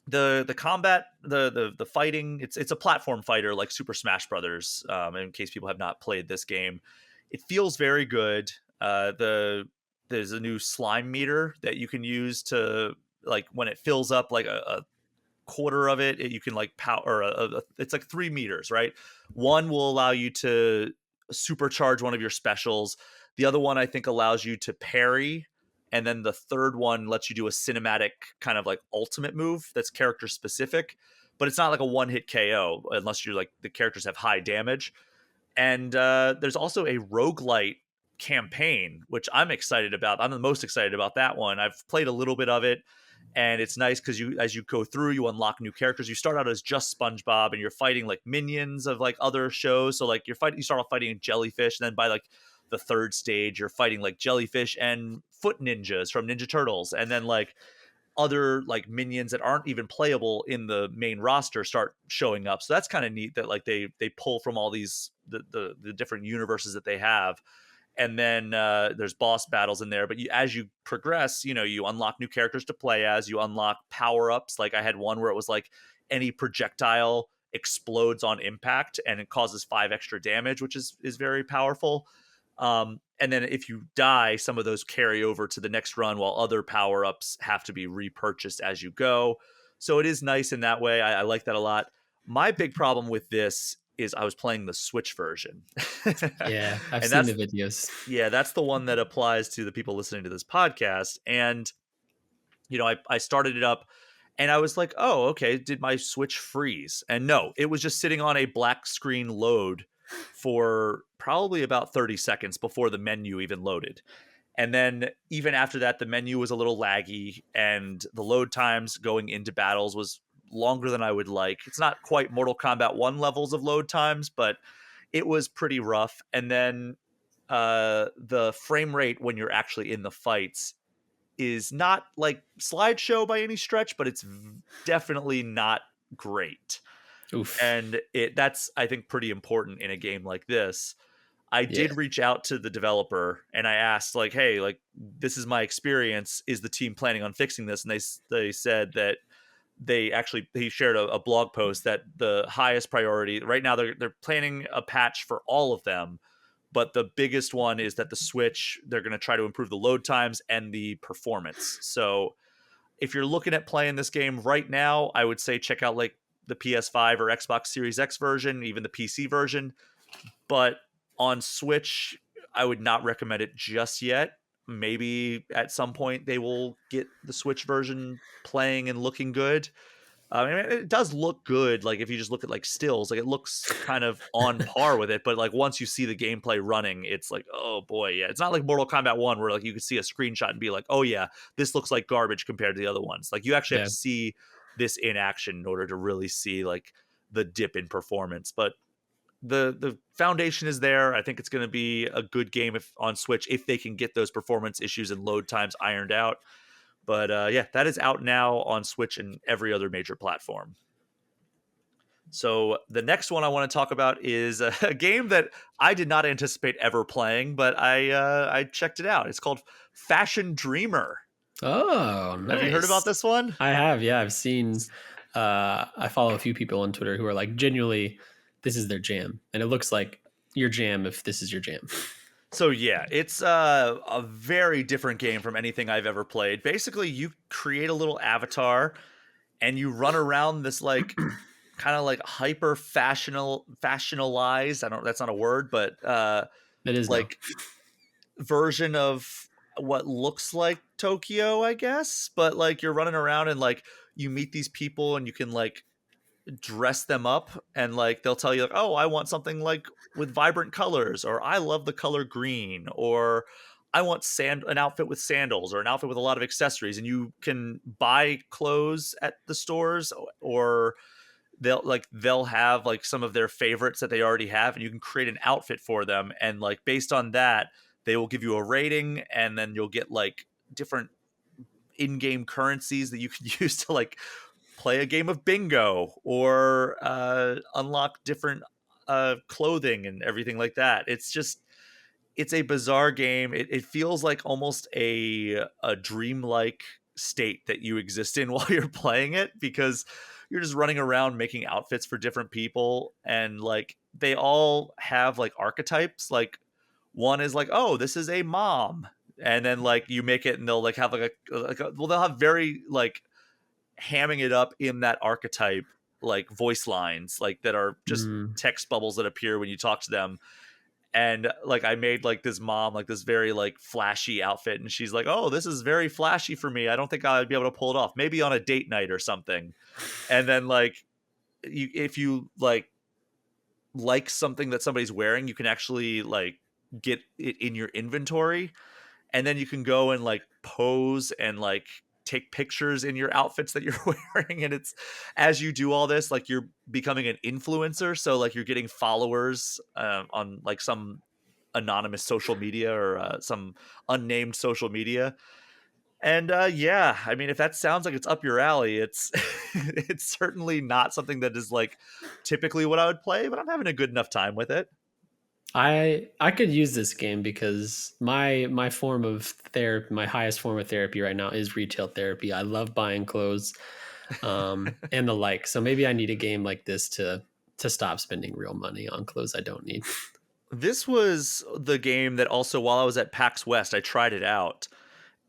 the combat, the fighting, it's a platform fighter like Super Smash Brothers. In case people have not played this game, it feels very good. There's a new slime meter that you can use to when it fills up a quarter of it, you can power. It's 3 meters, right? One will allow you to supercharge one of your specials. The other one I think allows you to parry, and then the third one lets you do a cinematic kind of ultimate move that's character specific, but it's not a one-hit KO unless you're the characters have high damage. And there's also a roguelite campaign, which I'm excited about. I'm the most excited about that one. I've played a little bit of it, and it's nice because as you go through, you unlock new characters. You start out as just SpongeBob, and you're fighting minions of other shows. So you start off fighting jellyfish, and then by the third stage, you're fighting Jellyfish and Foot Ninjas from Ninja Turtles, and then other minions that aren't even playable in the main roster start showing up. So that's kind of neat that they pull from all these the different universes that they have. And then there's boss battles in there. But as you progress, you unlock new characters to play as. You unlock power-ups. Like I had one where it was like any projectile explodes on impact and it causes 5 extra damage, which is very powerful. And then if you die, some of those carry over to the next run, while other power-ups have to be repurchased as you go. So it is nice in that way. I like that a lot. My big problem with this is I was playing the Switch version. Yeah, I've And seen the videos. that's the one that applies to the people listening to this podcast. And I started it up and I was like, oh, okay, did my Switch freeze? And no, it was just sitting on a black screen load for probably about 30 seconds before the menu even loaded. And then even after that, the menu was a little laggy and the load times going into battles was longer than I would like. It's not quite Mortal Kombat 1 levels of load times, but it was pretty rough. And then the frame rate when you're actually in the fights is not like slideshow by any stretch, but it's definitely not great. Oof. And that's, I think, pretty important in a game like this. I did reach out to the developer and I asked, like, hey, like, this is my experience. Is the team planning on fixing this? And they said that he shared a blog post that the highest priority right now, they're planning a patch for all of them. But the biggest one is that the Switch, they're going to try to improve the load times and the performance. So if you're looking at playing this game right now, I would say check out like the PS5 or Xbox Series X version, even the PC version. But on Switch, I would not recommend it just yet. Maybe at some point they will get the Switch version playing and looking good. I mean, it does look good. Like if you just look at like stills, like it looks kind of on par with it. But like once you see the gameplay running, it's like, oh boy, yeah. It's not like Mortal Kombat 1 where like you could see a screenshot and be like, oh yeah, this looks like garbage compared to the other ones. Like you actually have to see this in action in order to really see like the dip in performance. But the foundation is there. I think it's going to be a good game on Switch if they can get those performance issues and load times ironed out. But that is out now on Switch and every other major platform. So the next one I want to talk about is a game that I did not anticipate ever playing, but I checked it out. It's called Fashion Dreamer. Oh, nice. Have you heard about this one? I have, yeah. I've seen, I follow a few people on Twitter who are like, genuinely, this is their jam. And it looks like your jam if this is your jam. So yeah, it's a very different game from anything I've ever played. Basically, you create a little avatar and you run around this like kind of like hyper fashionalized. That's not a word, but it is like version of what looks like Tokyo, I guess. But like you're running around and like you meet these people and you can like dress them up and like they'll tell you like, oh, I want something like with vibrant colors, or I love the color green, or I want an outfit with sandals or an outfit with a lot of accessories. And you can buy clothes at the stores, or they'll have like some of their favorites that they already have, and you can create an outfit for them. And like based on that, they will give you a rating, and then you'll get like different in-game currencies that you can use to like play a game of bingo or unlock different clothing and everything like that. It's a bizarre game. It feels like almost a dreamlike state that you exist in while you're playing it, because you're just running around making outfits for different people, and like they all have like archetypes. Like one is like, oh, this is a mom, and then like you make it and they'll like have they'll have very like hamming it up in that archetype, like voice lines like that are just text bubbles that appear when you talk to them. And like I made like this mom like this very like flashy outfit, and she's like, oh, this is very flashy for me, I don't think I'd be able to pull it off, maybe on a date night or something. And then like if you like something that somebody's wearing, you can actually like get it in your inventory, and then you can go and like pose and like take pictures in your outfits that you're wearing. And it's, as you do all this, like you're becoming an influencer. So like you're getting followers on like some anonymous social media or some unnamed social media. And I mean, if that sounds like it's up your alley, it's it's certainly not something that is like typically what I would play, but I'm having a good enough time with it. I could use this game because my form of therapy, my highest form of therapy right now is retail therapy. I love buying clothes, and the like. So maybe I need a game like this to stop spending real money on clothes I don't need. This was the game that also, while I was at PAX West, I tried it out,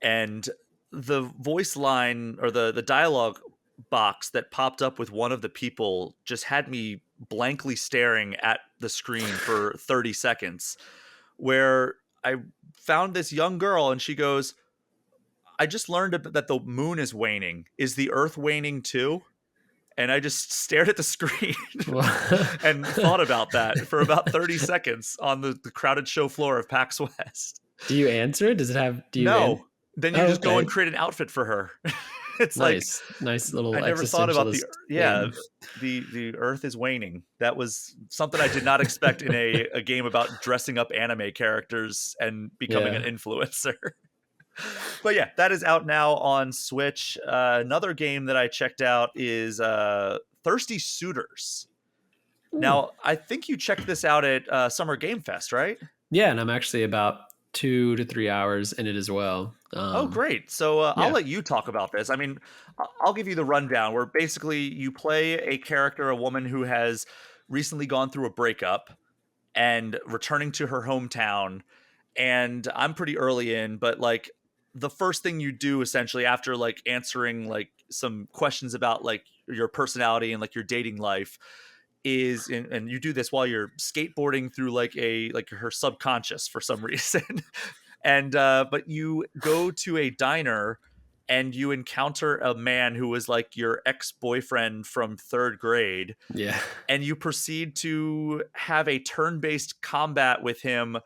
and the voice line or the dialogue box that popped up with one of the people just had me blankly staring at the screen for 30 seconds, where I found this young girl and she goes, I just learned that the moon is waning. Is the earth waning too? And I just stared at the screen and thought about that for about 30 seconds on the crowded show floor of PAX West. Do you answer? Does it have? Do you No, then you Oh, just go and okay. create an outfit for her. It's like Nice little I never thought about existentialist yeah, game. the earth is waning. That was something I did not expect in a game about dressing up anime characters and becoming an Yeah. influencer. But yeah, that is out now on Switch. Another game that I checked out is Thirsty Suitors. Ooh. Now, I think you checked this out at Summer Game Fest, right? Yeah, and I'm actually about 2 to 3 hours in it as well. Oh, great. So I'll Yeah. let you talk about this. I mean, I'll give you the rundown where basically you play a character, a woman who has recently gone through a breakup and returning to her hometown. And I'm pretty early in, but like the first thing you do essentially after like answering like some questions about like your personality and like your dating life is and you do this while you're skateboarding through like a like her subconscious for some reason. And but you go to a diner and you encounter a man who was like your ex-boyfriend from third grade, Yeah. and you proceed to have a turn-based combat with him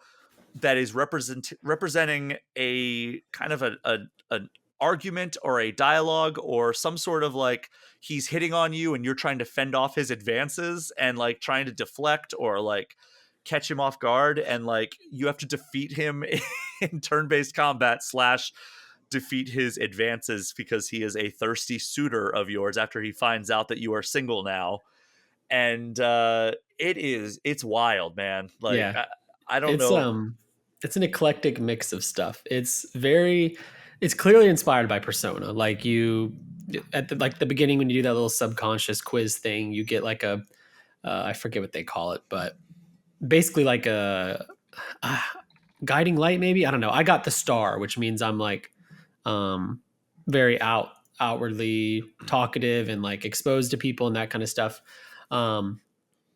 that is representing a kind of an argument or a dialogue or some sort of like he's hitting on you and you're trying to fend off his advances and like trying to deflect or like catch him off guard, and like you have to defeat him in turn-based combat slash defeat his advances because he is a thirsty suitor of yours after he finds out that you are single now. And it's wild, man. Like Yeah. I don't It's know. it's an eclectic mix of stuff. It's clearly inspired by Persona. Like you at the beginning when you do that little subconscious quiz thing, you get like a I forget what they call it, but basically like a uh, guiding light maybe. I don't know. I got the star, which means I'm like um very outwardly talkative and like exposed to people and that kind of stuff. Um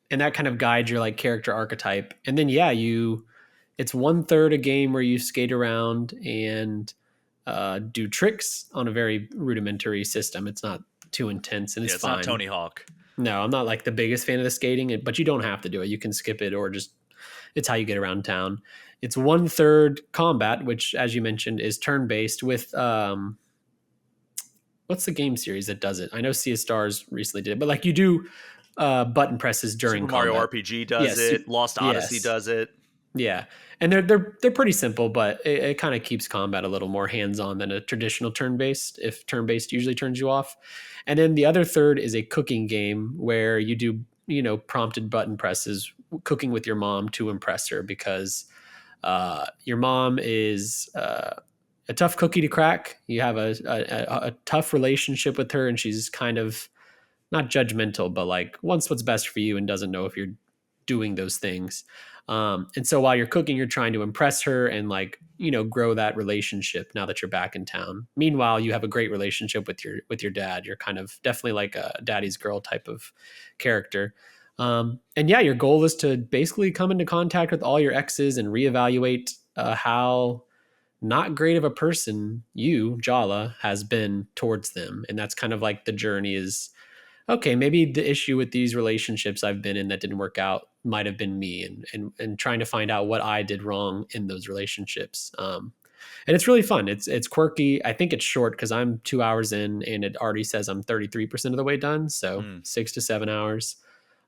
and that kind of guides your like character archetype. And then yeah, you it's 1/3 a game where you skate around and do tricks on a very rudimentary system. It's not too intense and Yeah, it's it's not fine. Tony Hawk. No, I'm not like the biggest fan of the skating, but you don't have to do it. You can skip it or just it's how you get around town. It's 1/3 combat, which, as you mentioned, is turn based with what's the game series that does it? I know Sea of Stars recently did it, but like you do button presses during Super Mario combat. RPG does Yes, it. Lost Odyssey yes, does it. yeah, and they're pretty simple, but it kind of keeps combat a little more hands on than a traditional turn based. If turn based usually turns you off, and then the other third is a cooking game where you do prompted button presses, cooking with your mom to impress her because your mom is a tough cookie to crack. You have a tough relationship with her, and she's kind of not judgmental, but like wants what's best for you and doesn't know if you're doing those things. And so while you're cooking, you're trying to impress her and like grow that relationship now that you're back in town. Meanwhile, you have a great relationship with your dad. You're kind of definitely like a daddy's girl type of character. And yeah, your goal is to basically come into contact with all your exes and reevaluate how not great of a person you, Jala, has been towards them. And that's kind of like the journey is okay, maybe the issue with these relationships I've been in that didn't work out might have been me and trying to find out what I did wrong in those relationships. And it's really fun. It's quirky. I think it's short because I'm 2 hours in and it already says I'm 33% of the way done. So Mm. 6 to 7 hours.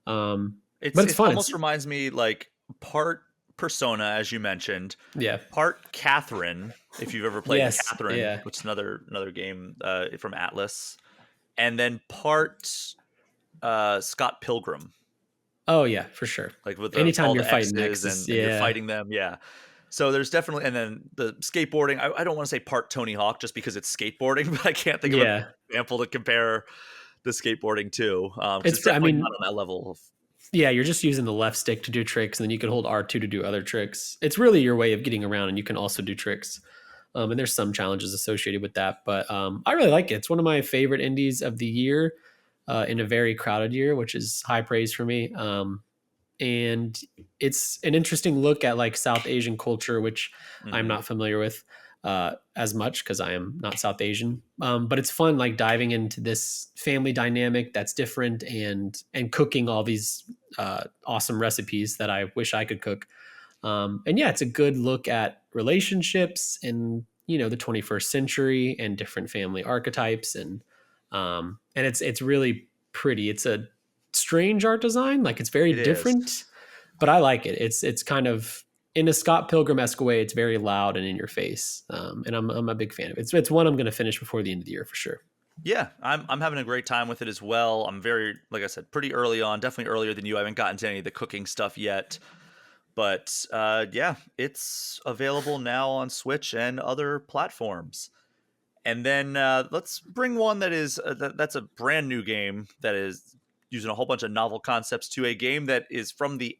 Um, It's but it's it fun. almost reminds me like part Persona, as you mentioned, Yeah. part Catherine. If you've ever played Yes. Catherine, Yeah. which is another game from Atlas, and then part Scott Pilgrim. Oh yeah, for sure. like with Anytime all you're the fighting X's X's, and you're yeah, fighting them. Yeah. So there's definitely, and then the skateboarding. I don't want to say part Tony Hawk just because it's skateboarding, but I can't think of an yeah. example to compare the skateboarding to, because It's it's I definitely not mean, on that level of. yeah, you're just using the left stick to do tricks, and then you can hold R2 to do other tricks. It's really your way of getting around, and you can also do tricks. And there's some challenges associated with that, but I really like it. It's one of my favorite indies of the year in a very crowded year, which is high praise for me. And it's an interesting look at like South Asian culture, which I'm Mhm. not familiar with as much because I am not South Asian. But it's fun, like diving into this family dynamic that's different, and cooking all these awesome recipes that I wish I could cook. And yeah, it's a good look at relationships in the 21st century and different family archetypes, and it's really pretty. It's a strange art design, like it's very It is. different, but I like it. It's kind of in a Scott Pilgrim-esque way. It's very loud and in your face, and I'm a big fan of it. It's one I'm going to finish before the end of the year for sure. Yeah, I'm having a great time with it as well. I'm very, like I said, pretty early on, definitely earlier than you. I haven't gotten to any of the cooking stuff yet. But yeah, it's available now on Switch and other platforms. And then let's bring one that is that's a brand new game that is using a whole bunch of novel concepts to a game that is from the,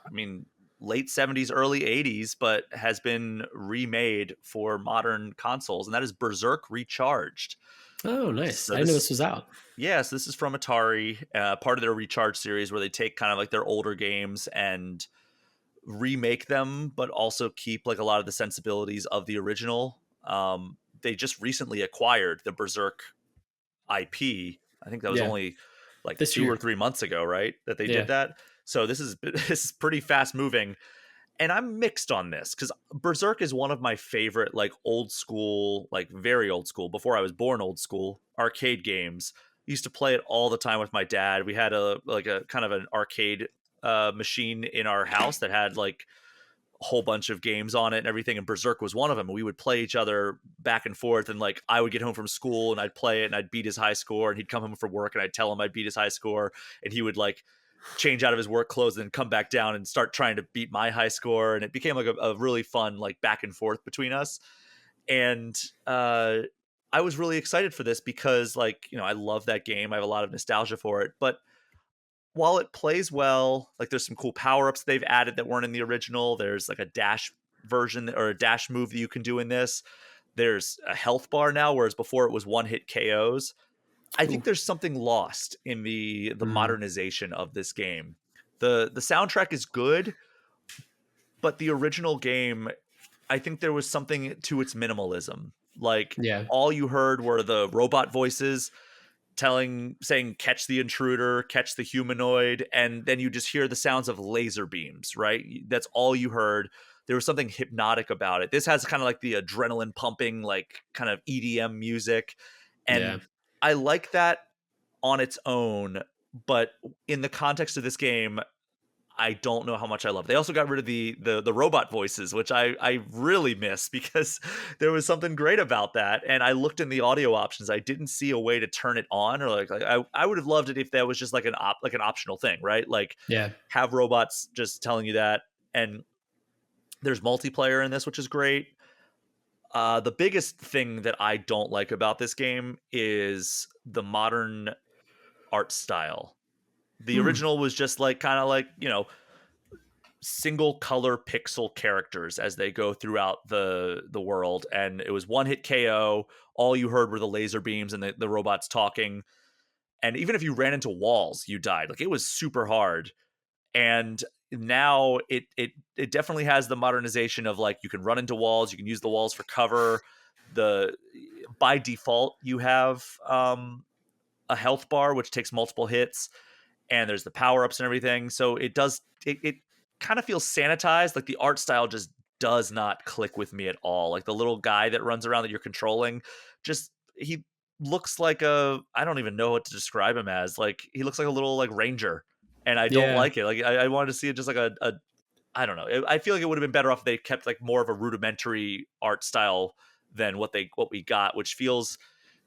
I mean, late 70s, early 80s, but has been remade for modern consoles, and that is Berzerk Recharged. Oh, nice! So I didn't know this, this was out. yes, this is from Atari, part of their Recharge series, where they take kind of like their older games and remake them, but also keep like a lot of the sensibilities of the original. They just recently acquired the Berserk IP. I think that was Yeah, only like this 2 or 3 months ago, right? That they did year. that. So this is this is pretty fast moving, and I'm mixed on this because Berserk is one of my favorite like old school, like very old school, before I was born, old school arcade games. I used to play it all the time with my dad. We had a kind of an arcade machine in our house that had like a whole bunch of games on it and everything, and Berserk was one of them. And we would play each other back and forth, and like I would get home from school and I'd play it and I'd beat his high score, and he'd come home from work and I'd tell him I'd beat his high score, and he would like change out of his work clothes and then come back down and start trying to beat my high score, and it became like a really fun like back and forth between us. And I was really excited for this because like, I love that game. I have a lot of nostalgia for it, but while it plays well, like there's some cool power-ups they've added that weren't in the original. There's like a dash version or a dash move that you can do in this. There's a health bar now, whereas before it was one hit KOs. I think Ooh. there's something lost in the Mm, modernization of this game. The soundtrack is good, but the original game, I think there was something to its minimalism. Like yeah, all you heard were the robot voices saying catch the intruder, catch the humanoid, and then you just hear the sounds of laser beams, right? That's all you heard. There was something hypnotic about it. This has kind of like the adrenaline pumping, like kind of EDM music, yeah, and I like that on its own, but in the context of this game, I don't know how much I love. They also got rid of the robot voices, which I really miss because there was something great about that. And I looked in the audio options. I didn't see a way to turn it on, or like I would have loved it if that was just like an optional thing, right? Like yeah. have robots just telling you that. And there's multiplayer in this, which is great. The biggest thing that I don't like about this game is the modern art style. The Hmm. original was just like kind of like, single color pixel characters as they go throughout the world, and it was one hit KO. All you heard were the laser beams and the robots talking, and even if you ran into walls you died. Like it was super hard. And now it definitely has the modernization of like you can run into walls, you can use the walls for cover. The By default you have a health bar which takes multiple hits, and there's the power ups and everything. So it kind of feels sanitized. Like the art style just does not click with me at all. Like the little guy that runs around that you're controlling, just he looks like I don't even know what to describe him as. Like he looks like a little like ranger, and I don't Yeah, like it. Like I wanted to see it just like a I don't know. I feel like it would have been better off if they kept like more of a rudimentary art style than what we got, which feels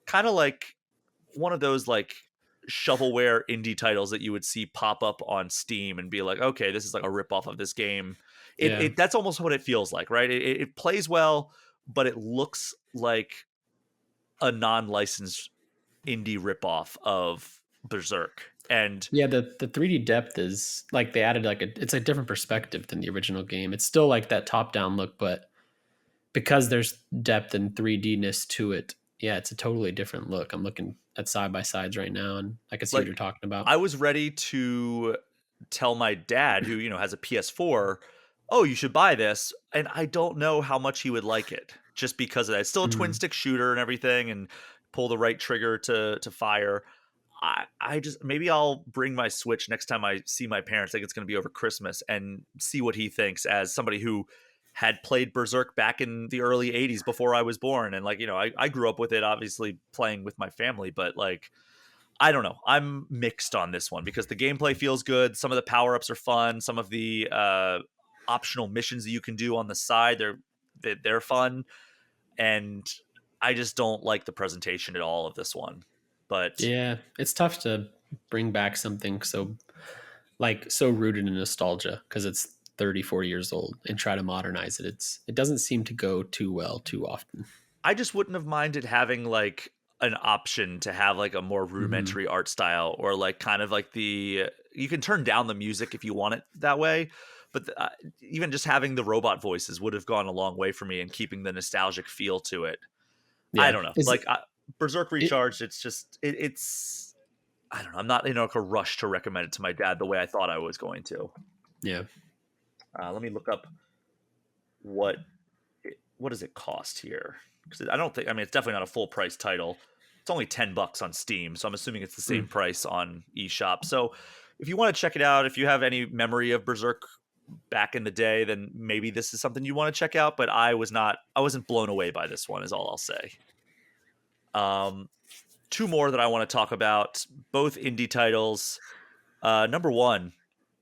kind of like one of those like shovelware indie titles that you would see pop up on Steam and be like, okay, this is like a ripoff of this game. Yeah. That's almost what it feels like, right? It plays well, but it looks like a non-licensed indie ripoff of Berzerk. And Yeah, the 3D depth is like they added like it's a different perspective than the original game. It's still like that top down look, but because there's depth and 3D-ness to it, yeah, it's a totally different look. I'm looking at side by sides right now, and I can see what like you're talking about. I was ready to tell my dad, who has a PS4, oh, you should buy this, and I don't know how much he would like it, just because of that. It's still a twin Mm. stick shooter and everything, and pull the right trigger to fire. I just maybe I'll bring my Switch next time I see my parents. I think it's going to be over Christmas, and see what he thinks as somebody who had played Berserk back in the early 80s before I was born. And I grew up with it, obviously playing with my family, but like, I don't know. I'm mixed on this one because the gameplay feels good. Some of the power ups are fun. Some of the optional missions that you can do on the side, they're fun. And I just don't like the presentation at all of this one. But Yeah, it's tough to bring back something so rooted in nostalgia because it's 30, 40 years old and try to modernize it. It doesn't seem to go too well too often. I just wouldn't have minded having like an option to have like a more Hmm. rudimentary art style, or like kind of like you can turn down the music if you want it that way. But even just having the robot voices would have gone a long way for me and keeping the nostalgic feel to it. I Yeah. don't know. Is Like Berserk it? Recharged, it's just it's I don't know. I'm not in like a rush to recommend it to my dad the way I thought I was going to. Yeah. Let me look up what what does it cost here? Because I don't think, I mean, it's definitely not a full price title. It's only $10 on Steam, so I'm assuming it's the same Mm. price on eShop. So if you want to check it out, if you have any memory of Berserk back in the day, then maybe this is something you want to check out. But I wasn't blown away by this one, is all I'll say. Um, two more that I want to talk about, both indie titles. Number one,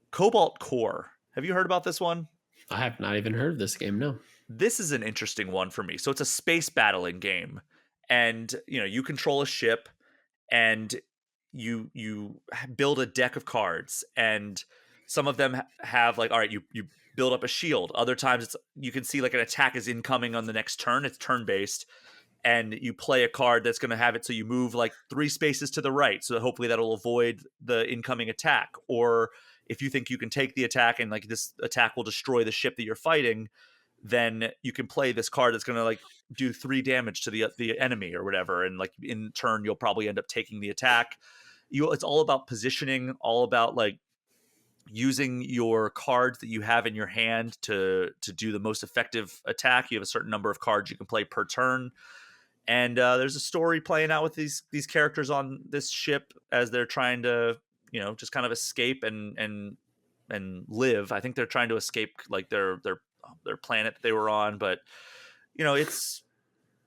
Cobalt Core. Have you heard about this one? I have not even heard of this game. No. This is an interesting one for me. So it's a space battling game, and you control a ship, and you build a deck of cards, and some of them have like, all right, you build up a shield. Other times you can see like an attack is incoming on the next turn. It's turn based, and you play a card that's going to have it so you move like 3 spaces to the right, so hopefully that'll avoid the incoming attack. Or if you think you can take the attack and like this attack will destroy the ship that you're fighting, then you can play this card that's going to like do 3 damage to the enemy or whatever, and like in turn you'll probably end up taking the attack. It's all about positioning, all about like using your cards that you have in your hand to do the most effective attack. You have a certain number of cards you can play per turn, and there's a story playing out with these characters on this ship as they're trying to just kind of escape and live. I think they're trying to escape like their planet that they were on, but it's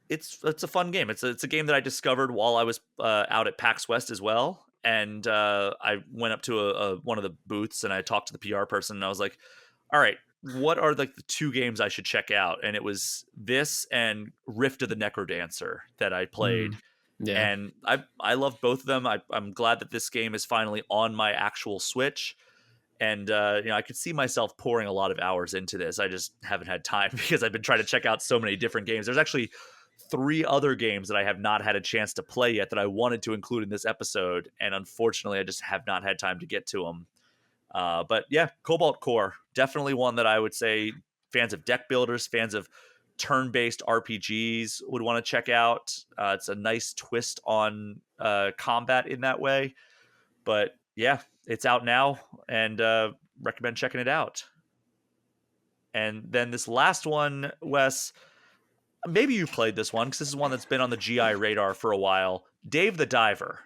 it's a fun game. It's a game that I discovered while I was out at PAX West as well. And I went up to one of the booths and I talked to the PR person, and I was like, all right, what are like the 2 games I should check out? And it was this and Rift of the Necrodancer that I played. Mm. Yeah. And I love both of them. I'm glad that this game is finally on my actual Switch. And I could see myself pouring a lot of hours into this. I just haven't had time because I've been trying to check out so many different games. There's actually 3 other games that I have not had a chance to play yet that I wanted to include in this episode, and unfortunately, I just have not had time to get to them. But yeah, Cobalt Core, definitely one that I would say fans of deck builders, fans of turn-based RPGs would want to check out. It's a nice twist on combat in that way. But yeah, it's out now, and recommend checking it out. And then this last one, Wes, maybe you played this one because this is one that's been on the GI radar for a while. Dave the Diver.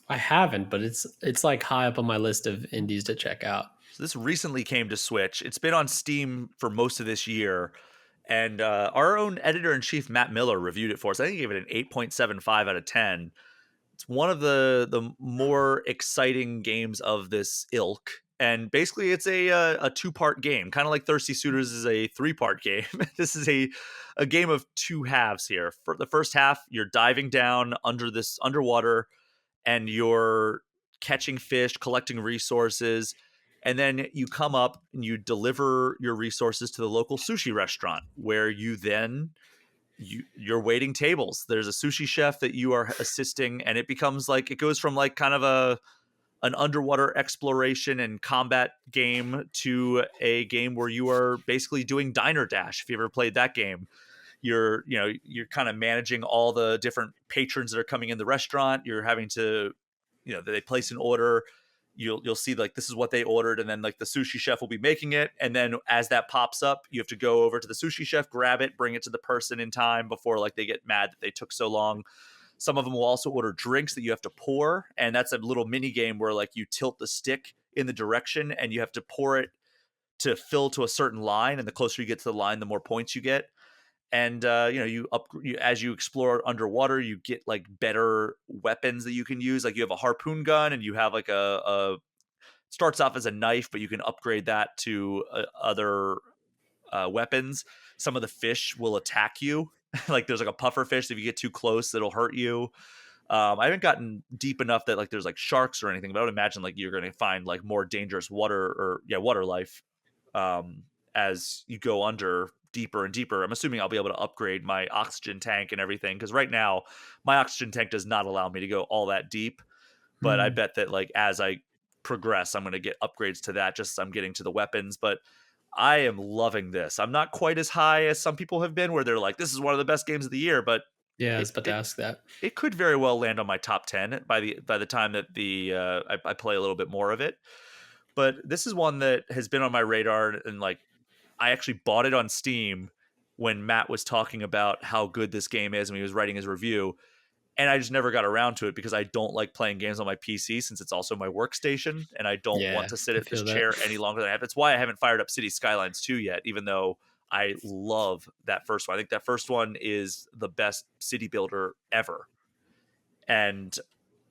I haven't, but it's like high up on my list of indies to check out. So this recently came to Switch. It's been on Steam for most of this year. And our own editor in chief, Matt Miller, reviewed it for us. I think he gave it an 8.75 out of 10. It's one of the more exciting games of this ilk. And basically, it's a 2-part game, kind of like Thirsty Suitors is a 3-part game. This is a game of 2 halves here. For the first half, you're diving down under this underwater, and you're catching fish, collecting resources, and then you come up and you deliver your resources to the local sushi restaurant where you're waiting tables. There's a sushi chef that you are assisting, and it becomes like, it goes from like kind of an underwater exploration and combat game to a game where you are basically doing Diner Dash. If you ever played that game, you're kind of managing all the different patrons that are coming in the restaurant. You're having to, they place an order. You'll see like, this is what they ordered, and then like the sushi chef will be making it, and then as that pops up, you have to go over to the sushi chef, grab it, bring it to the person in time before like they get mad that they took so long. Some of them will also order drinks that you have to pour, and that's a little mini game where like you tilt the stick in the direction and you have to pour it to fill to a certain line, and the closer you get to the line, the more points you get. And as you explore underwater, you get like better weapons that you can use. Like you have a harpoon gun, and you have like starts off as a knife, but you can upgrade that to other weapons. Some of the fish will attack you. Like there's like a puffer fish. If you get too close, it'll hurt you. I haven't gotten deep enough that like there's like sharks or anything, but I would imagine like you're going to find like more dangerous water life as you go under deeper and deeper. I'm assuming I'll be able to upgrade my oxygen tank and everything, because right now my oxygen tank does not allow me to go all that deep. But I bet that like as I progress, I'm going to get upgrades to that just as I'm getting to the weapons. But I am loving this. I'm not quite as high as some people have been, where they're like, this is one of the best games of the year, but yeah, I was about to ask that. It could very well land on my top 10 by the time that I play a little bit more of it. But this is one that has been on my radar, and like I actually bought it on Steam when Matt was talking about how good this game is when he was writing his review. And I just never got around to it because I don't like playing games on my PC, since it's also my workstation, and I don't want to sit at this chair any longer than I have. That's why I haven't fired up City Skylines 2 yet, even though I love that first one. I think that first one is the best city builder ever. And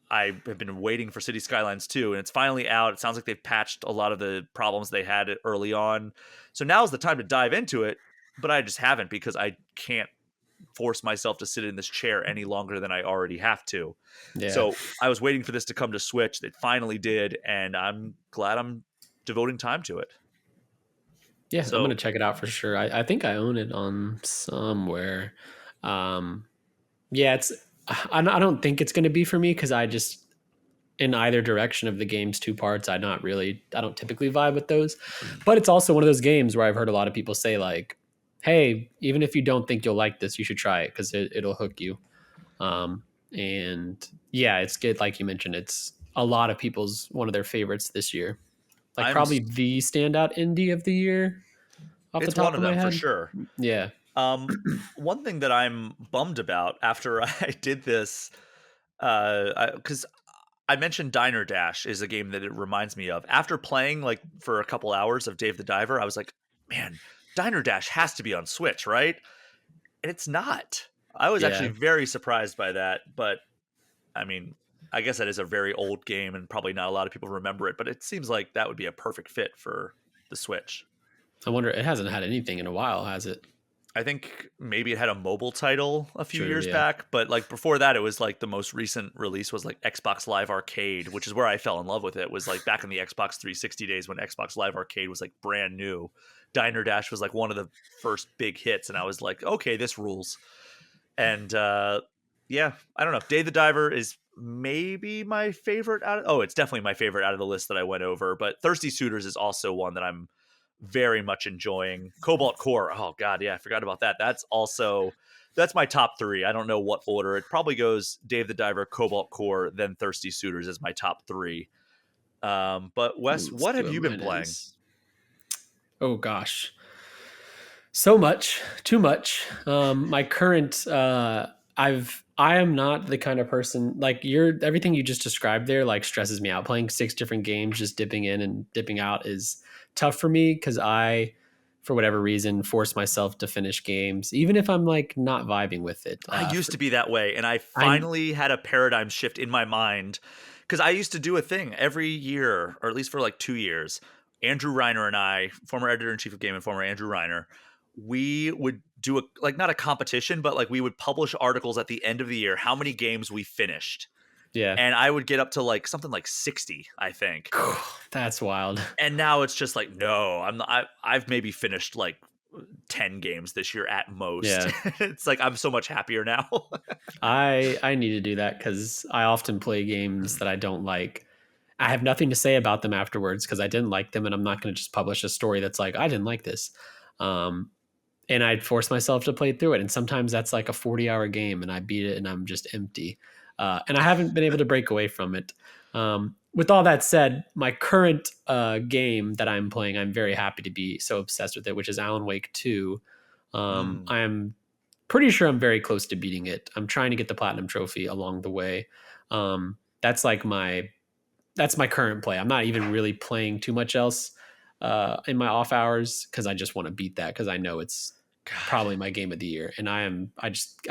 I have been waiting for City Skylines 2, and it's finally out. It sounds like they've patched a lot of the problems they had early on. So now's the time to dive into it, but I just haven't, because I can't force myself to sit in this chair any longer than I already have to. Yeah. So I was waiting for this to come to Switch. It finally did, and I'm glad I'm devoting time to it. Yeah, so I'm going to check it out for sure. I think I own it on somewhere. Yeah, I don't think it's going to be for me, because I just, in either direction of the game's two parts, I don't typically vibe with those. But it's also one of those games where I've heard a lot of people say like, hey, even if you don't think you'll like this, you should try it, because it'll hook you. And yeah, it's good. Like you mentioned, it's a lot of people's one of their favorites this year. Like probably the standout indie of the year off the top of my head. It's one of them for sure. Yeah. One thing that I'm bummed about after I did this, because I mentioned Diner Dash is a game that it reminds me of. After playing like for a couple hours of Dave the Diver, I was like, man, Diner Dash has to be on Switch, right? And it's not. I was actually very surprised by that. But I mean, I guess that is a very old game, and probably not a lot of people remember it. But it seems like that would be a perfect fit for the Switch. I wonder, it hasn't had anything in a while, has it? I think maybe it had a mobile title a few years back, but like before that, it was like the most recent release was like Xbox Live Arcade, which is where I fell in love with it. Was like back in the Xbox 360 days when Xbox Live Arcade was like brand new. Diner Dash was like one of the first big hits, and I was like, okay, this rules. And yeah, I don't know. Dave the Diver is maybe my favorite it's definitely my favorite out of the list that I went over. But Thirsty Suitors is also one that I'm very much enjoying. Cobalt Core, oh god, yeah, I forgot about that. That's my top 3. I don't know what order. It probably goes Dave the Diver, Cobalt Core, then Thirsty Suitors as my top 3. But Wes, what have you been playing? Oh gosh, so much, too much. My current, I am not the kind of person like everything you just described there like stresses me out. Playing 6 different games, just dipping in and dipping out is tough for me, because I, for whatever reason, force myself to finish games, even if I'm like not vibing with it. I used to be that way, and I finally had a paradigm shift in my mind, because I used to do a thing every year, or at least for like 2 years. Andrew Reiner and I, former editor-in-chief of Game Informer, Andrew Reiner, we would do not a competition, but like we would publish articles at the end of the year, how many games we finished. Yeah. and I would get up to like something like 60, I think. That's wild. And now it's just like, no, I've maybe finished like 10 games this year at most. Yeah. It's like I'm so much happier now. I need to do that because I often play games that I don't like. I have nothing to say about them afterwards because I didn't like them, and I'm not going to just publish a story that's like I didn't like this. And I'd force myself to play through it, and sometimes that's like a 40-hour game, and I beat it, and I'm just empty. And I haven't been able to break away from it. With all that said, my current game that I'm playing, I'm very happy to be so obsessed with it, which is Alan Wake 2. I'm pretty sure I'm very close to beating it. I'm trying to get the platinum trophy along the way. That's like that's my current play. I'm not even really playing too much else in my off hours because I just want to beat that because I know it's probably my game of the year, and I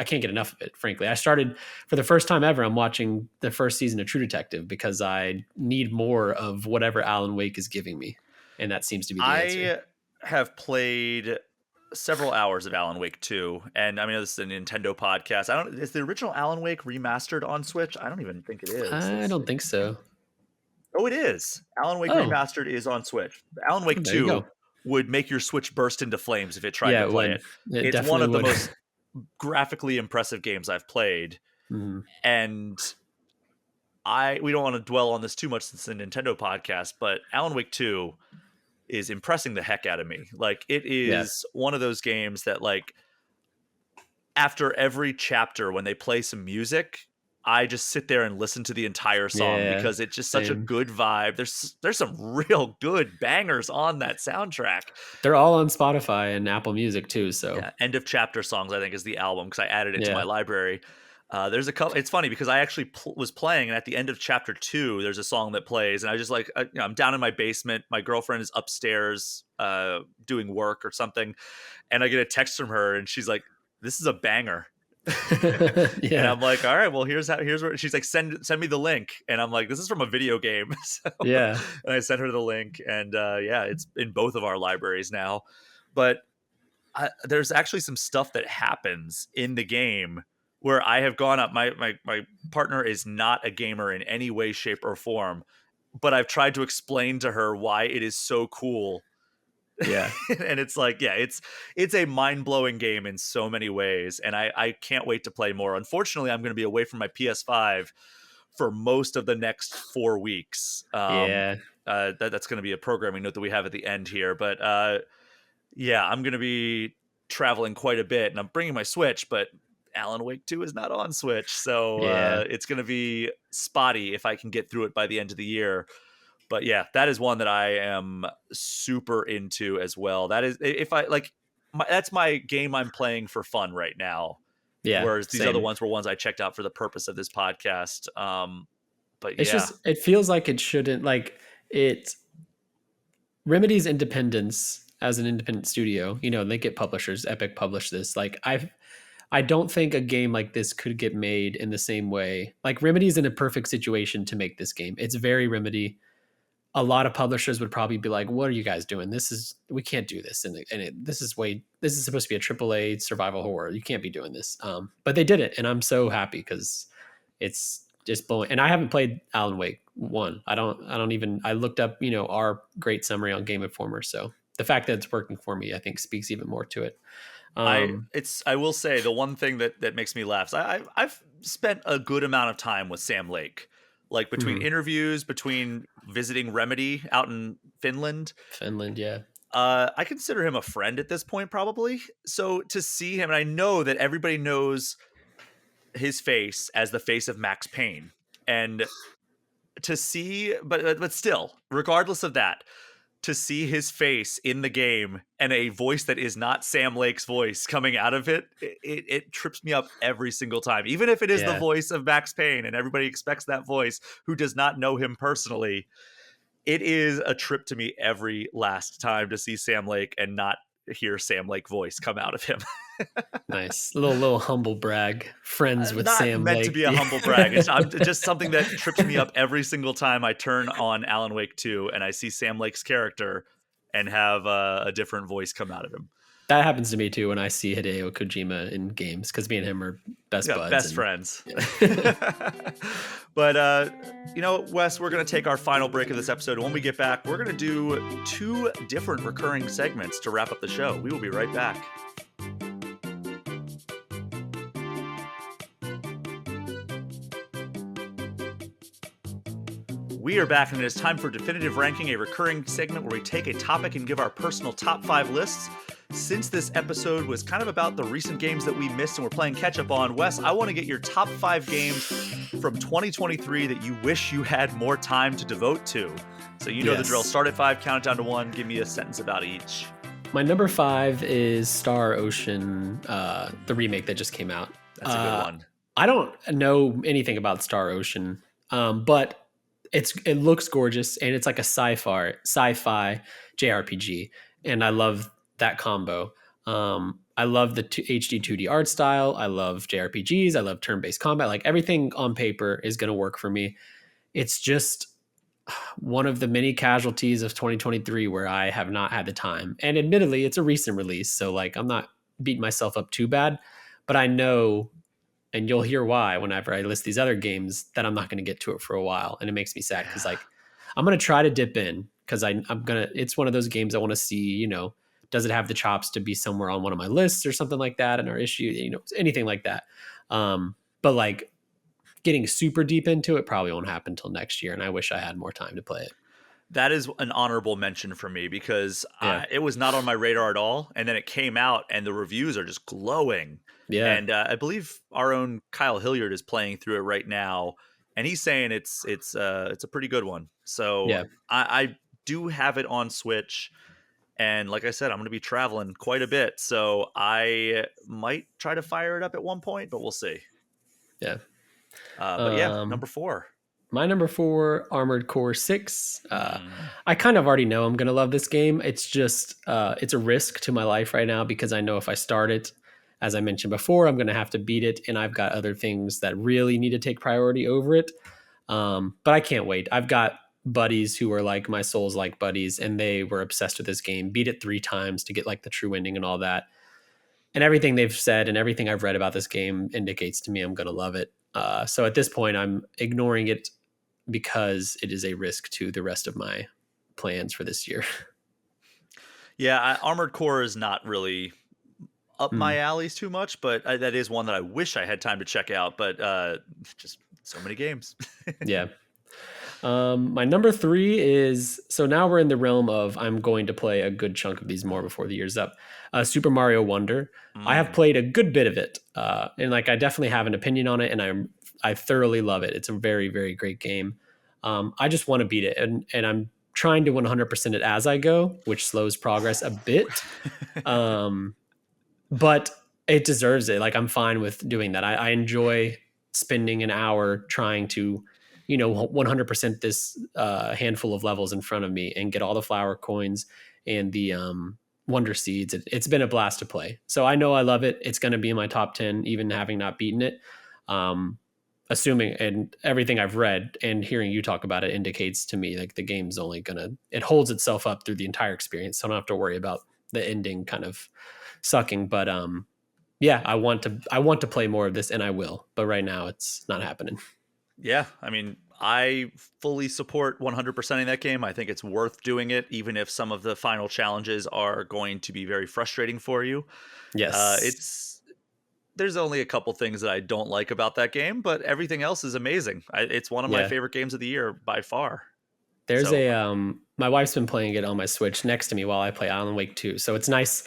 can't get enough of it. Frankly, I started for the first time ever. I'm watching the first season of True Detective because I need more of whatever Alan Wake is giving me, and that seems to be the answer. I have played several hours of Alan Wake 2, and I mean this is a Nintendo podcast. Is the original Alan Wake remastered on Switch? I don't even think it is. I don't think so. Oh, it is. Alan Wake Remastered is on Switch. Alan Wake There you 2 go. would make your Switch burst into flames if it tried to play it. It's one of the most graphically impressive games I've played. Mhm. And we don't want to dwell on this too much since it's a Nintendo podcast, but Alan Wake 2 is impressing the heck out of me. Like, it is one of those games that, like, after every chapter when they play some music, I just sit there and listen to the entire song because it's just such a good vibe. There's some real good bangers on that soundtrack. They're all on Spotify and Apple Music too. So End of Chapter Songs, I think, is the album because I added it to my library. There's a couple. It's funny because I actually was playing, and at the end of chapter 2, there's a song that plays, and I just like I'm down in my basement. My girlfriend is upstairs doing work or something, and I get a text from her, and she's like, "This is a banger." And I'm like, all right, well, here's where she's like, send me the link, and I'm like, this is from a video game. And I sent her the link, and it's in both of our libraries now. But there's actually some stuff that happens in the game where I have gone up. My partner is not a gamer in any way, shape, or form, but I've tried to explain to her why it is so cool. And it's like, it's a mind-blowing game in so many ways, and I can't wait to play more. Unfortunately, I'm going to be away from my PS5 for most of the next 4 weeks. That's going to be a programming note that we have at the end here, but I'm going to be traveling quite a bit, and I'm bringing my Switch, but Alan Wake 2 is not on Switch, so it's going to be spotty if I can get through it by the end of the year. But that is one that I am super into as well. That is, if I like, that's my game I'm playing for fun right now. Whereas these other ones were ones I checked out for the purpose of this podcast. But it's just, it feels like it shouldn't, like, it Remedy's independence as an independent studio. They get publishers. Epic published this. Like, I don't think a game like this could get made in the same way. Like, Remedy's in a perfect situation to make this game. It's very Remedy. A lot of publishers would probably be like, what are you guys doing? We can't do this. This is supposed to be a AAA survival horror. You can't be doing this. But they did it. And I'm so happy because it's just blowing. And I haven't played Alan Wake 1. I looked up, our great summary on Game Informer. So the fact that it's working for me, I think speaks even more to it. I will say the one thing that makes me laugh is I've spent a good amount of time with Sam Lake. Like between interviews, between visiting Remedy out in Finland. I consider him a friend at this point, probably. So to see him, and I know that everybody knows his face as the face of Max Payne, and to see, but still, regardless of that, to see his face in the game and a voice that is not Sam Lake's voice coming out of it, it trips me up every single time. Even if it is the voice of Max Payne and everybody expects that voice who does not know him personally, it is a trip to me every last time to see Sam Lake and not hear Sam Lake voice come out of him. Nice. Little humble brag. Friends with not Sam meant Lake. To be a humble brag. It's just something that trips me up every single time I turn on Alan Wake 2 and I see Sam Lake's character and have a different voice come out of him. That happens to me too when I see Hideo Kojima in games because me and him are best Yeah, buds. best And friends. yeah. But Wes, we're gonna take our final break of this episode. When we get back, we're gonna do 2 different recurring segments to wrap up the show. We will be right back. We are back, and it is time for Definitive Ranking, a recurring segment where we take a topic and give our personal top 5 lists. Since this episode was kind of about the recent games that we missed and we're playing catch up on, Wes, I want to get your top 5 games from 2023 that you wish you had more time to devote to. So you know the drill. Start at 5, count it down to 1. Give me a sentence about each. My number 5 is Star Ocean, the remake that just came out. That's a good one. I don't know anything about Star Ocean, but it looks gorgeous, and it's like a sci-fi JRPG, and I love that combo. I love the HD 2D art style. I love JRPGs. I love turn-based combat. Like everything on paper is going to work for me. It's just one of the many casualties of 2023 where I have not had the time. And admittedly, it's a recent release, so like I'm not beating myself up too bad, but I know, and you'll hear why whenever I list these other games, that I'm not going to get to it for a while, and it makes me sad because like I'm going to try to dip in because I'm gonna. It's one of those games I want to see. Does it have the chops to be somewhere on one of my lists or something like that in our issue? Anything like that. But like getting super deep into it probably won't happen until next year, and I wish I had more time to play it. That is an honorable mention for me because it was not on my radar at all, and then it came out, and the reviews are just glowing. Yeah, and I believe our own Kyle Hilliard is playing through it right now, and he's saying it's a pretty good one. So yeah. I do have it on Switch, and like I said, I'm going to be traveling quite a bit, so I might try to fire it up at one point, but we'll see. Yeah. But yeah, number 4. My number 4, Armored Core 6. I kind of already know I'm going to love this game. It's just, it's a risk to my life right now because I know if I start it, as I mentioned before, I'm going to have to beat it. And I've got other things that really need to take priority over it. But I can't wait. I've got buddies who are like my Souls-like buddies, and they were obsessed with this game, beat it 3 times to get like the true ending and all that. And everything they've said and everything I've read about this game indicates to me I'm going to love it. So at this point, I'm ignoring it because it is a risk to the rest of my plans for this year. Yeah, Armored Core is not really up my alleys too much, but that is one that I wish I had time to check out, but just so many games. Yeah. My number 3 is, so now we're in the realm of I'm going to play a good chunk of these more before the year's up. Super Mario Wonder. I have played a good bit of it, and like I definitely have an opinion on it, and I thoroughly love it. It's a very, very great game. I just want to beat it, and I'm trying to 100% it as I go, which slows progress a bit. But it deserves it. Like I'm fine with doing that. I enjoy spending an hour trying to 100% this handful of levels in front of me and get all the flower coins and the wonder seeds. It's been a blast to play. So I know I love it. It's going to be in my top 10, even having not beaten it. Assuming, and everything I've read and hearing you talk about it indicates to me like the game's only it holds itself up through the entire experience. So I don't have to worry about the ending kind of sucking. But yeah, I want to play more of this, and I will. But right now it's not happening. Yeah, I mean, I fully support 100%ing that game. I think it's worth doing it, even if some of the final challenges are going to be very frustrating for you. Yes. There's only a couple things that I don't like about that game, but everything else is amazing. It's one of my favorite games of the year by far. There's my wife's been playing it on my Switch next to me while I play Alan Wake 2. So it's nice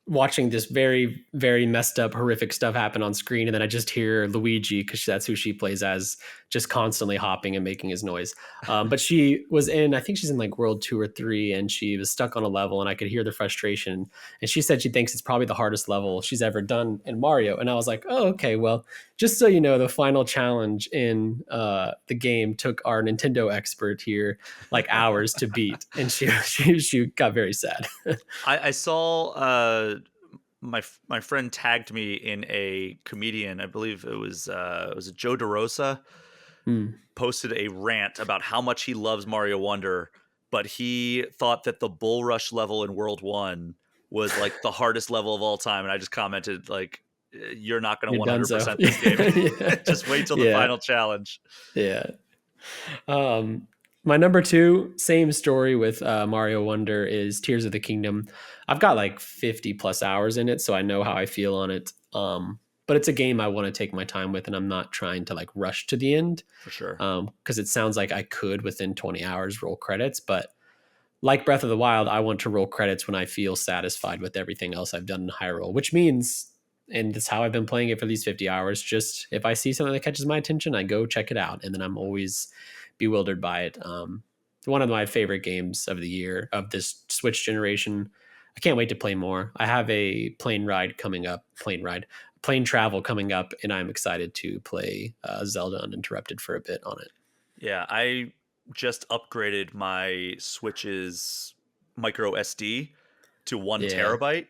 watching this very, very messed up, horrific stuff happen on screen. And then I just hear Luigi, because that's who she plays as, just constantly hopping and making his noise. But she was I think she's in like World 2 or 3, and she was stuck on a level, and I could hear the frustration. And she said she thinks it's probably the hardest level she's ever done in Mario. And I was like, oh, okay, well, just so you know, the final challenge in the game took our Nintendo expert here like hours to beat. And she got very sad. I saw my friend tagged me in a comedian, I believe it was Joe DeRosa, posted a rant about how much he loves Mario Wonder, but he thought that the Bull Rush level in World 1 was like the hardest level of all time, and I just commented like, "You're not going to You're done so. 100% this game. Yeah. Just wait till the Yeah. final challenge." Yeah. My number two, same story with Mario Wonder, is Tears of the Kingdom. I've got like 50 plus hours in it, so I know how I feel on it. But it's a game I want to take my time with, and I'm not trying to like rush to the end. For sure. Because it sounds like I could within 20 hours roll credits, but like Breath of the Wild, I want to roll credits when I feel satisfied with everything else I've done in Hyrule, which means, and that's how I've been playing it for these 50 hours. Just if I see something that catches my attention, I go check it out. And then I'm always bewildered by it. One of my favorite games of the year of this Switch generation. I can't wait to play more. I have a plane travel coming up, and I'm excited to play Zelda Uninterrupted for a bit on it. Yeah, I just upgraded my Switch's micro SD to 1 terabyte.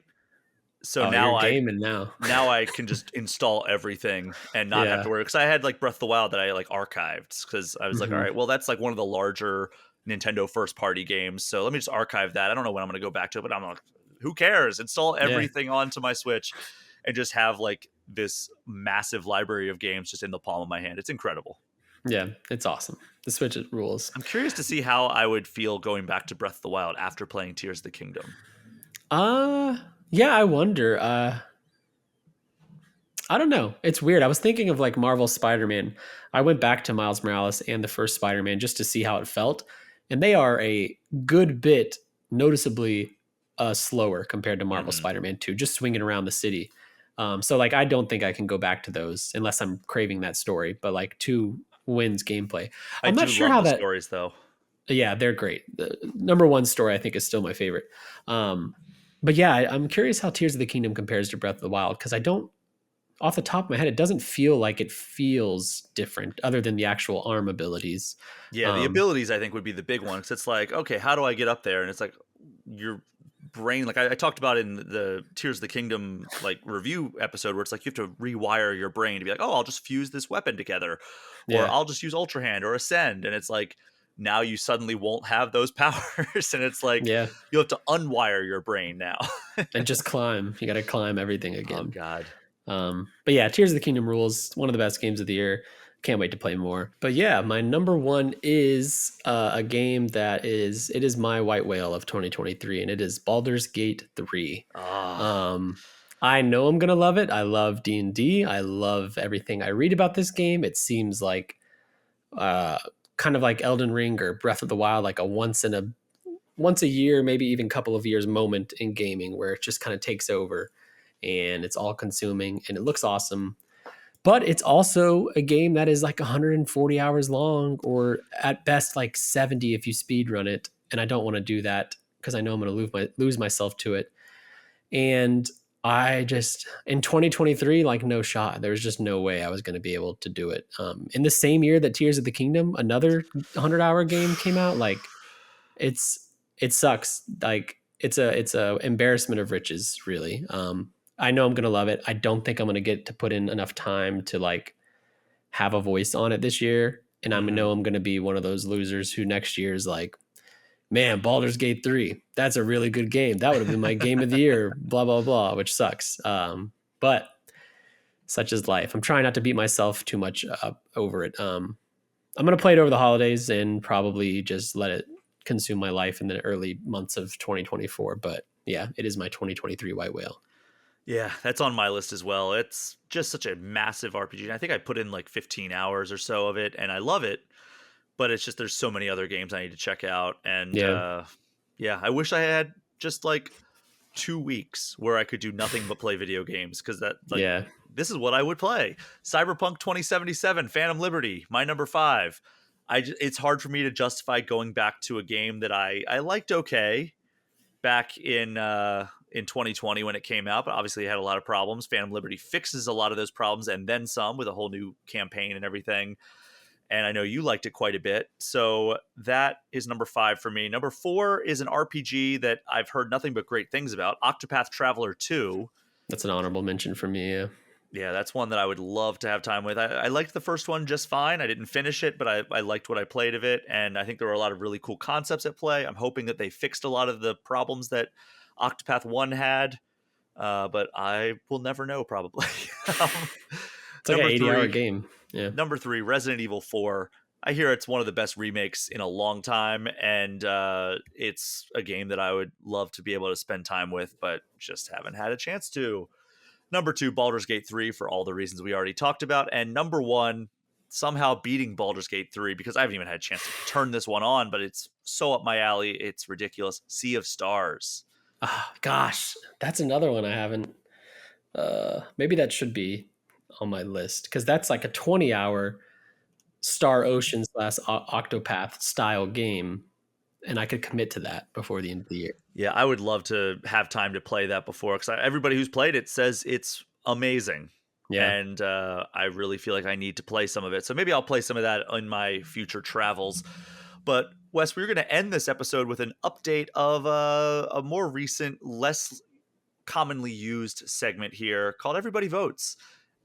So You're now gaming now. now I can just install everything and not have to worry. Because I had like Breath of the Wild that I like archived because I was like, all right, well, that's like one of the larger Nintendo first party games. So let me just archive that. I don't know when I'm going to go back to it, but I'm like, who cares? Install everything onto my Switch and just have like this massive library of games just in the palm of my hand. It's incredible. Yeah, it's awesome. The Switch rules. I'm curious to see how I would feel going back to Breath of the Wild after playing Tears of the Kingdom. Yeah, I wonder. I don't know. It's weird. I was thinking of like Marvel Spider-Man. I went back to Miles Morales and the first Spider-Man just to see how it felt, and they are a good bit noticeably slower compared to Marvel Spider-Man 2, just swinging around the city. So like I don't think I can go back to those unless I'm craving that story, but like 2 wins gameplay. I'm not sure how the that stories though. Yeah, they're great. The number one story I think is still my favorite. But yeah, I'm curious how Tears of the Kingdom compares to Breath of the Wild, because I don't, off the top of my head, it doesn't feel like it feels different other than the actual arm abilities. Yeah, the abilities I think would be the big one, because it's like, okay, how do I get up there? And it's like your brain, like I talked about in the Tears of the Kingdom like review episode, where it's like you have to rewire your brain to be like, oh, I'll just fuse this weapon together, or I'll just use Ultra Hand or Ascend, and it's like now you suddenly won't have those powers, and it's like you have to unwire your brain now and just climb. You got to climb everything again. Oh God. But yeah, Tears of the Kingdom rules. One of the best games of the year. Can't wait to play more. But yeah, my number one is a game that is my white whale of 2023, and it is Baldur's Gate 3. I know I'm gonna love it. I love D&D. I love everything I read about this game. It seems like kind of like Elden Ring or Breath of the Wild, like a once a year, maybe even couple of years moment in gaming where it just kind of takes over and it's all consuming and it looks awesome. But it's also a game that is like 140 hours long, or at best like 70 if you speed run it. And I don't want to do that because I know I'm going to lose myself to it. And I just, in 2023, like no shot. There was just no way I was going to be able to do it. In the same year that Tears of the Kingdom, another 100-hour game came out. Like it sucks. Like it's a embarrassment of riches, really. I know I'm going to love it. I don't think I'm going to get to put in enough time to like have a voice on it this year. And I know I'm going to be one of those losers who next year is like, man, Baldur's Gate 3, that's a really good game. That would have been my game of the year, blah, blah, blah, which sucks. But such is life. I'm trying not to beat myself too much up over it. I'm going to play it over the holidays and probably just let it consume my life in the early months of 2024. But yeah, it is my 2023 white whale. Yeah, that's on my list as well. It's just such a massive RPG. I think I put in like 15 hours or so of it, and I love it. But it's just there's so many other games I need to check out. And I wish I had just like 2 weeks where I could do nothing but play video games, because this is what I would play. Cyberpunk 2077, Phantom Liberty, my number 5. It's hard for me to justify going back to a game that I liked okay back in 2020 when it came out, but obviously it had a lot of problems. Phantom Liberty fixes a lot of those problems and then some, with a whole new campaign and everything. And I know you liked it quite a bit. So that is number 5 for me. Number 4 is an RPG that I've heard nothing but great things about, Octopath Traveler 2. That's an honorable mention for me, yeah. Yeah, that's one that I would love to have time with. I liked the first one just fine. I didn't finish it, but I liked what I played of it. And I think there were a lot of really cool concepts at play. I'm hoping that they fixed a lot of the problems that Octopath 1 had, but I will never know probably. um, It's like an number 80-hour three, game. Yeah. number three, Resident Evil 4. I hear it's one of the best remakes in a long time, and it's a game that I would love to be able to spend time with, but just haven't had a chance to. Number two, Baldur's Gate 3 for all the reasons we already talked about. And number one, somehow beating Baldur's Gate 3 because I haven't even had a chance to turn this one on, but it's so up my alley. It's ridiculous. Sea of Stars. Oh, gosh, that's another one I haven't. Maybe that should be on my list because that's like a 20-hour Star Ocean / Octopath style game, and I could commit to that before the end of the year. Yeah, I would love to have time to play that before because everybody who's played it says it's amazing. Yeah. And I really feel like I need to play some of it. So maybe I'll play some of that in my future travels. But Wes, we're going to end this episode with an update of a more recent, less commonly used segment here called Everybody Votes.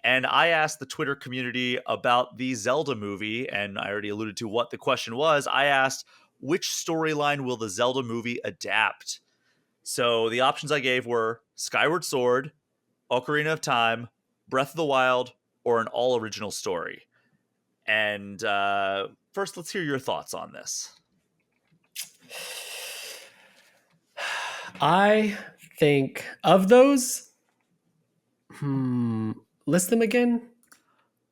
And I asked the Twitter community about the Zelda movie, and I already alluded to what the question was. I asked, which storyline will the Zelda movie adapt? So the options I gave were Skyward Sword, Ocarina of Time, Breath of the Wild, or an all-original story. And first, let's hear your thoughts on this. I think of those. List them again.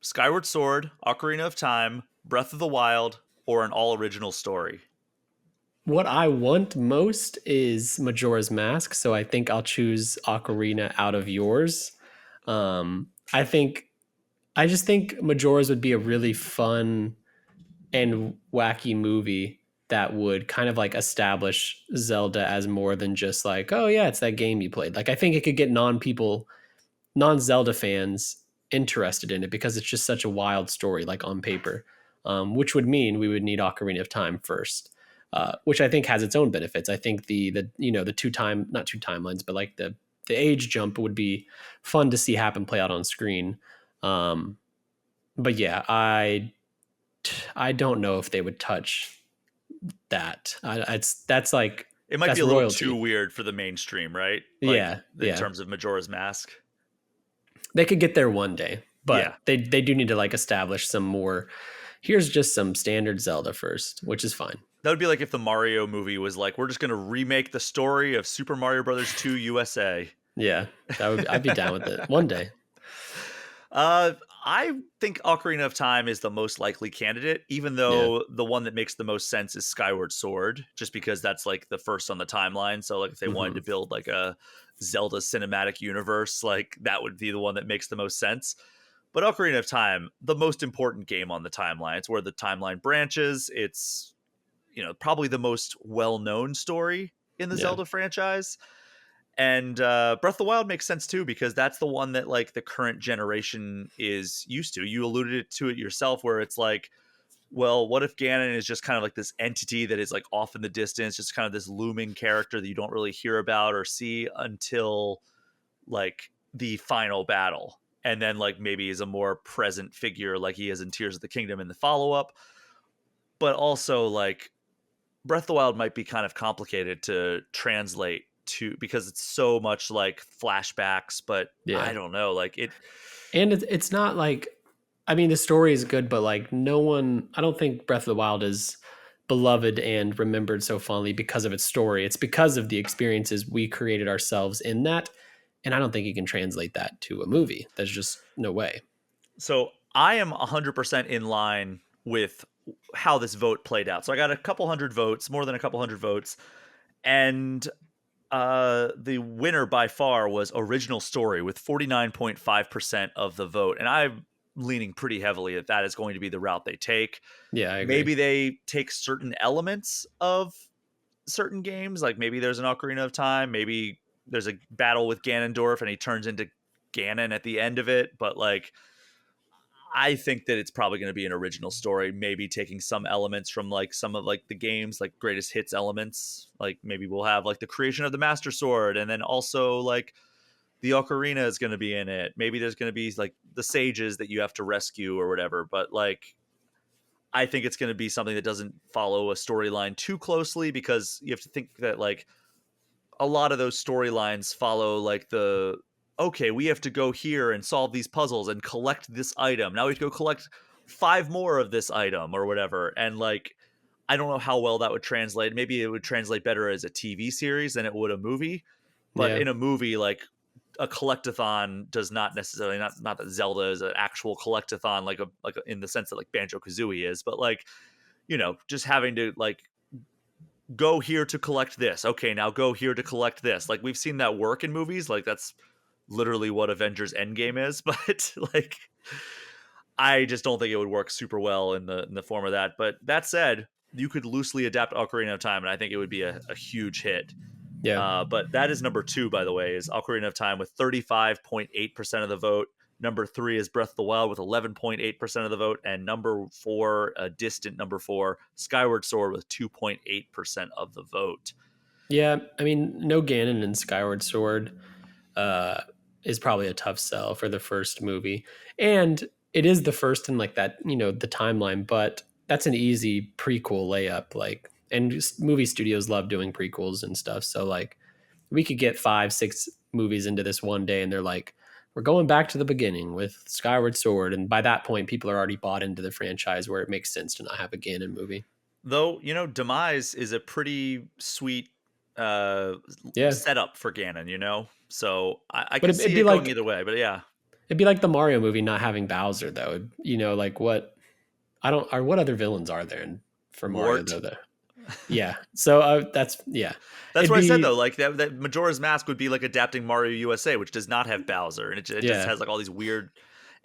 Skyward Sword, Ocarina of Time, Breath of the Wild, or an all-original story. What I want most is Majora's Mask, so I think I'll choose Ocarina out of yours. I just think Majora's would be a really fun and wacky movie that would kind of like establish Zelda as more than just like, oh yeah, it's that game you played. Like I think it could get non-Zelda fans interested in it because it's just such a wild story, like on paper, which would mean we would need Ocarina of Time first, which I think has its own benefits. I think the not two timelines, but like the age jump would be fun to see happen play out on screen. But yeah, I don't know if they would touch that. That's like it might be a little too weird for the mainstream, right? Like, in terms of Majora's Mask. They could get there one day, but they do need to like establish some more. Here's just some standard Zelda first, which is fine. That would be like if the Mario movie was like, we're just going to remake the story of Super Mario Brothers 2 USA. Yeah, I'd be down with it one day. I think Ocarina of Time is the most likely candidate, even though the one that makes the most sense is Skyward Sword, just because that's like the first on the timeline. So like if they wanted to build like a Zelda cinematic universe, like that would be the one that makes the most sense. But Ocarina of Time, the most important game on the timeline. It's where the timeline branches. It's, probably the most well-known story in the Zelda franchise. And Breath of the Wild makes sense too, because that's the one that like the current generation is used to. You alluded to it yourself, where it's like, well, what if Ganon is just kind of like this entity that is like off in the distance, just kind of this looming character that you don't really hear about or see until like the final battle. And then like maybe is a more present figure like he is in Tears of the Kingdom in the follow-up. But also like Breath of the Wild might be kind of complicated to translate to because it's so much like flashbacks, but I don't know, like it. And it's not like, I mean, the story is good, but like I don't think Breath of the Wild is beloved and remembered so fondly because of its story. It's because of the experiences we created ourselves in that. And I don't think you can translate that to a movie. There's just no way. So I am 100% in line with how this vote played out. So I got a couple hundred votes, more than a couple hundred votes. And the winner by far was Original Story with 49.5% of the vote. And I'm leaning pretty heavily that is going to be the route they take. Yeah, I agree. Maybe they take certain elements of certain games. Like maybe there's an Ocarina of Time. Maybe there's a battle with Ganondorf and he turns into Ganon at the end of it. But like, I think that it's probably going to be an original story, maybe taking some elements from like some of like the games, like greatest hits elements. Like maybe we'll have like the creation of the Master Sword, and then also like the Ocarina is going to be in it. Maybe there's going to be like the sages that you have to rescue or whatever. But like, I think it's going to be something that doesn't follow a storyline too closely, because you have to think that like a lot of those storylines follow like okay, we have to go here and solve these puzzles and collect this item. Now we have to go collect 5 more of this item or whatever. And like, I don't know how well that would translate. Maybe it would translate better as a TV series than it would a movie. But in a movie, like a collectathon does not necessarily, not that Zelda is an actual collectathon, like in the sense that like Banjo-Kazooie is, but like, just having to like go here to collect this. Okay, now go here to collect this. Like we've seen that work in movies. Like that's literally what Avengers Endgame is. But like, I just don't think it would work super well in the form of that. But that said, you could loosely adapt Ocarina of Time, and I think it would be a huge hit. Yeah. But that is number 2, by the way, is Ocarina of Time with 35.8% of the vote. Number 3 is Breath of the Wild with 11.8% of the vote. And number 4, a distant number 4, Skyward Sword with 2.8% of the vote. Yeah, I mean, no Ganon in Skyward Sword is probably a tough sell for the first movie. And it is the first in like that, the timeline, but that's an easy prequel layup. Like, and movie studios love doing prequels and stuff. So like we could get 5-6 movies into this one day and they're like, we're going back to the beginning with Skyward Sword. And by that point, people are already bought into the franchise where it makes sense to not have a Ganon movie. Though, Demise is a pretty sweet setup for Ganon, So I can see it going either way, but yeah. It'd be like the Mario movie not having Bowser, though. Like what other villains are there for Mario, though? Yeah. So that's what I said though. Like that Majora's Mask would be like adapting Mario USA, which does not have Bowser, and it just has like all these weird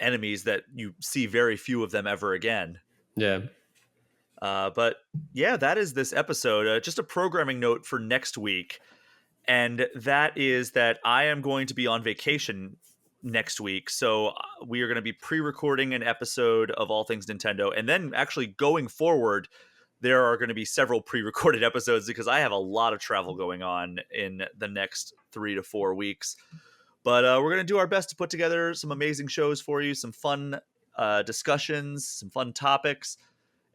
enemies that you see very few of them ever again. Yeah. But yeah, that is this episode. Just a programming note for next week, and that is that I am going to be on vacation next week, so we are going to be pre-recording an episode of All Things Nintendo, and then actually going forward, there are going to be several pre-recorded episodes because I have a lot of travel going on in the next 3 to 4 weeks. But we're going to do our best to put together some amazing shows for you, some fun discussions, some fun topics.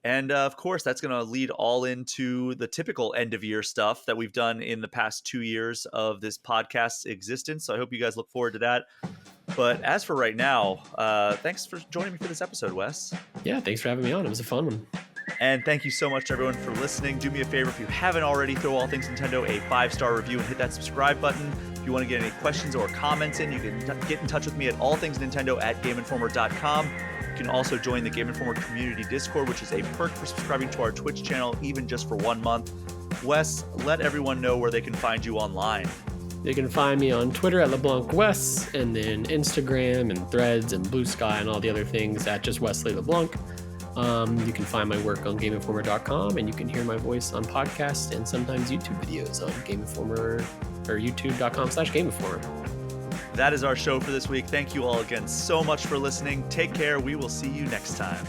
And of course, that's going to lead all into the typical end of year stuff that we've done in the past 2 years of this podcast's existence. So I hope you guys look forward to that. But as for right now, thanks for joining me for this episode, Wes. Yeah, thanks for having me on. It was a fun one. And thank you so much to everyone for listening. Do me a favor, if you haven't already, throw All Things Nintendo a 5-star review and hit that subscribe button. If you want to get any questions or comments in, you can get in touch with me at allthingsnintendo@GameInformer.com. You can also join the Game Informer community Discord, which is a perk for subscribing to our Twitch channel, even just for 1 month. Wes, let everyone know where they can find you online. You can find me on Twitter at LeBlancWes, and then Instagram and Threads and Blue Sky and all the other things at just Wesley LeBlanc. You can find my work on GameInformer.com, and you can hear my voice on podcasts and sometimes YouTube videos on Game Informer or YouTube.com/GameInformer. That is our show for this week. Thank you all again so much for listening. Take care. We will see you next time.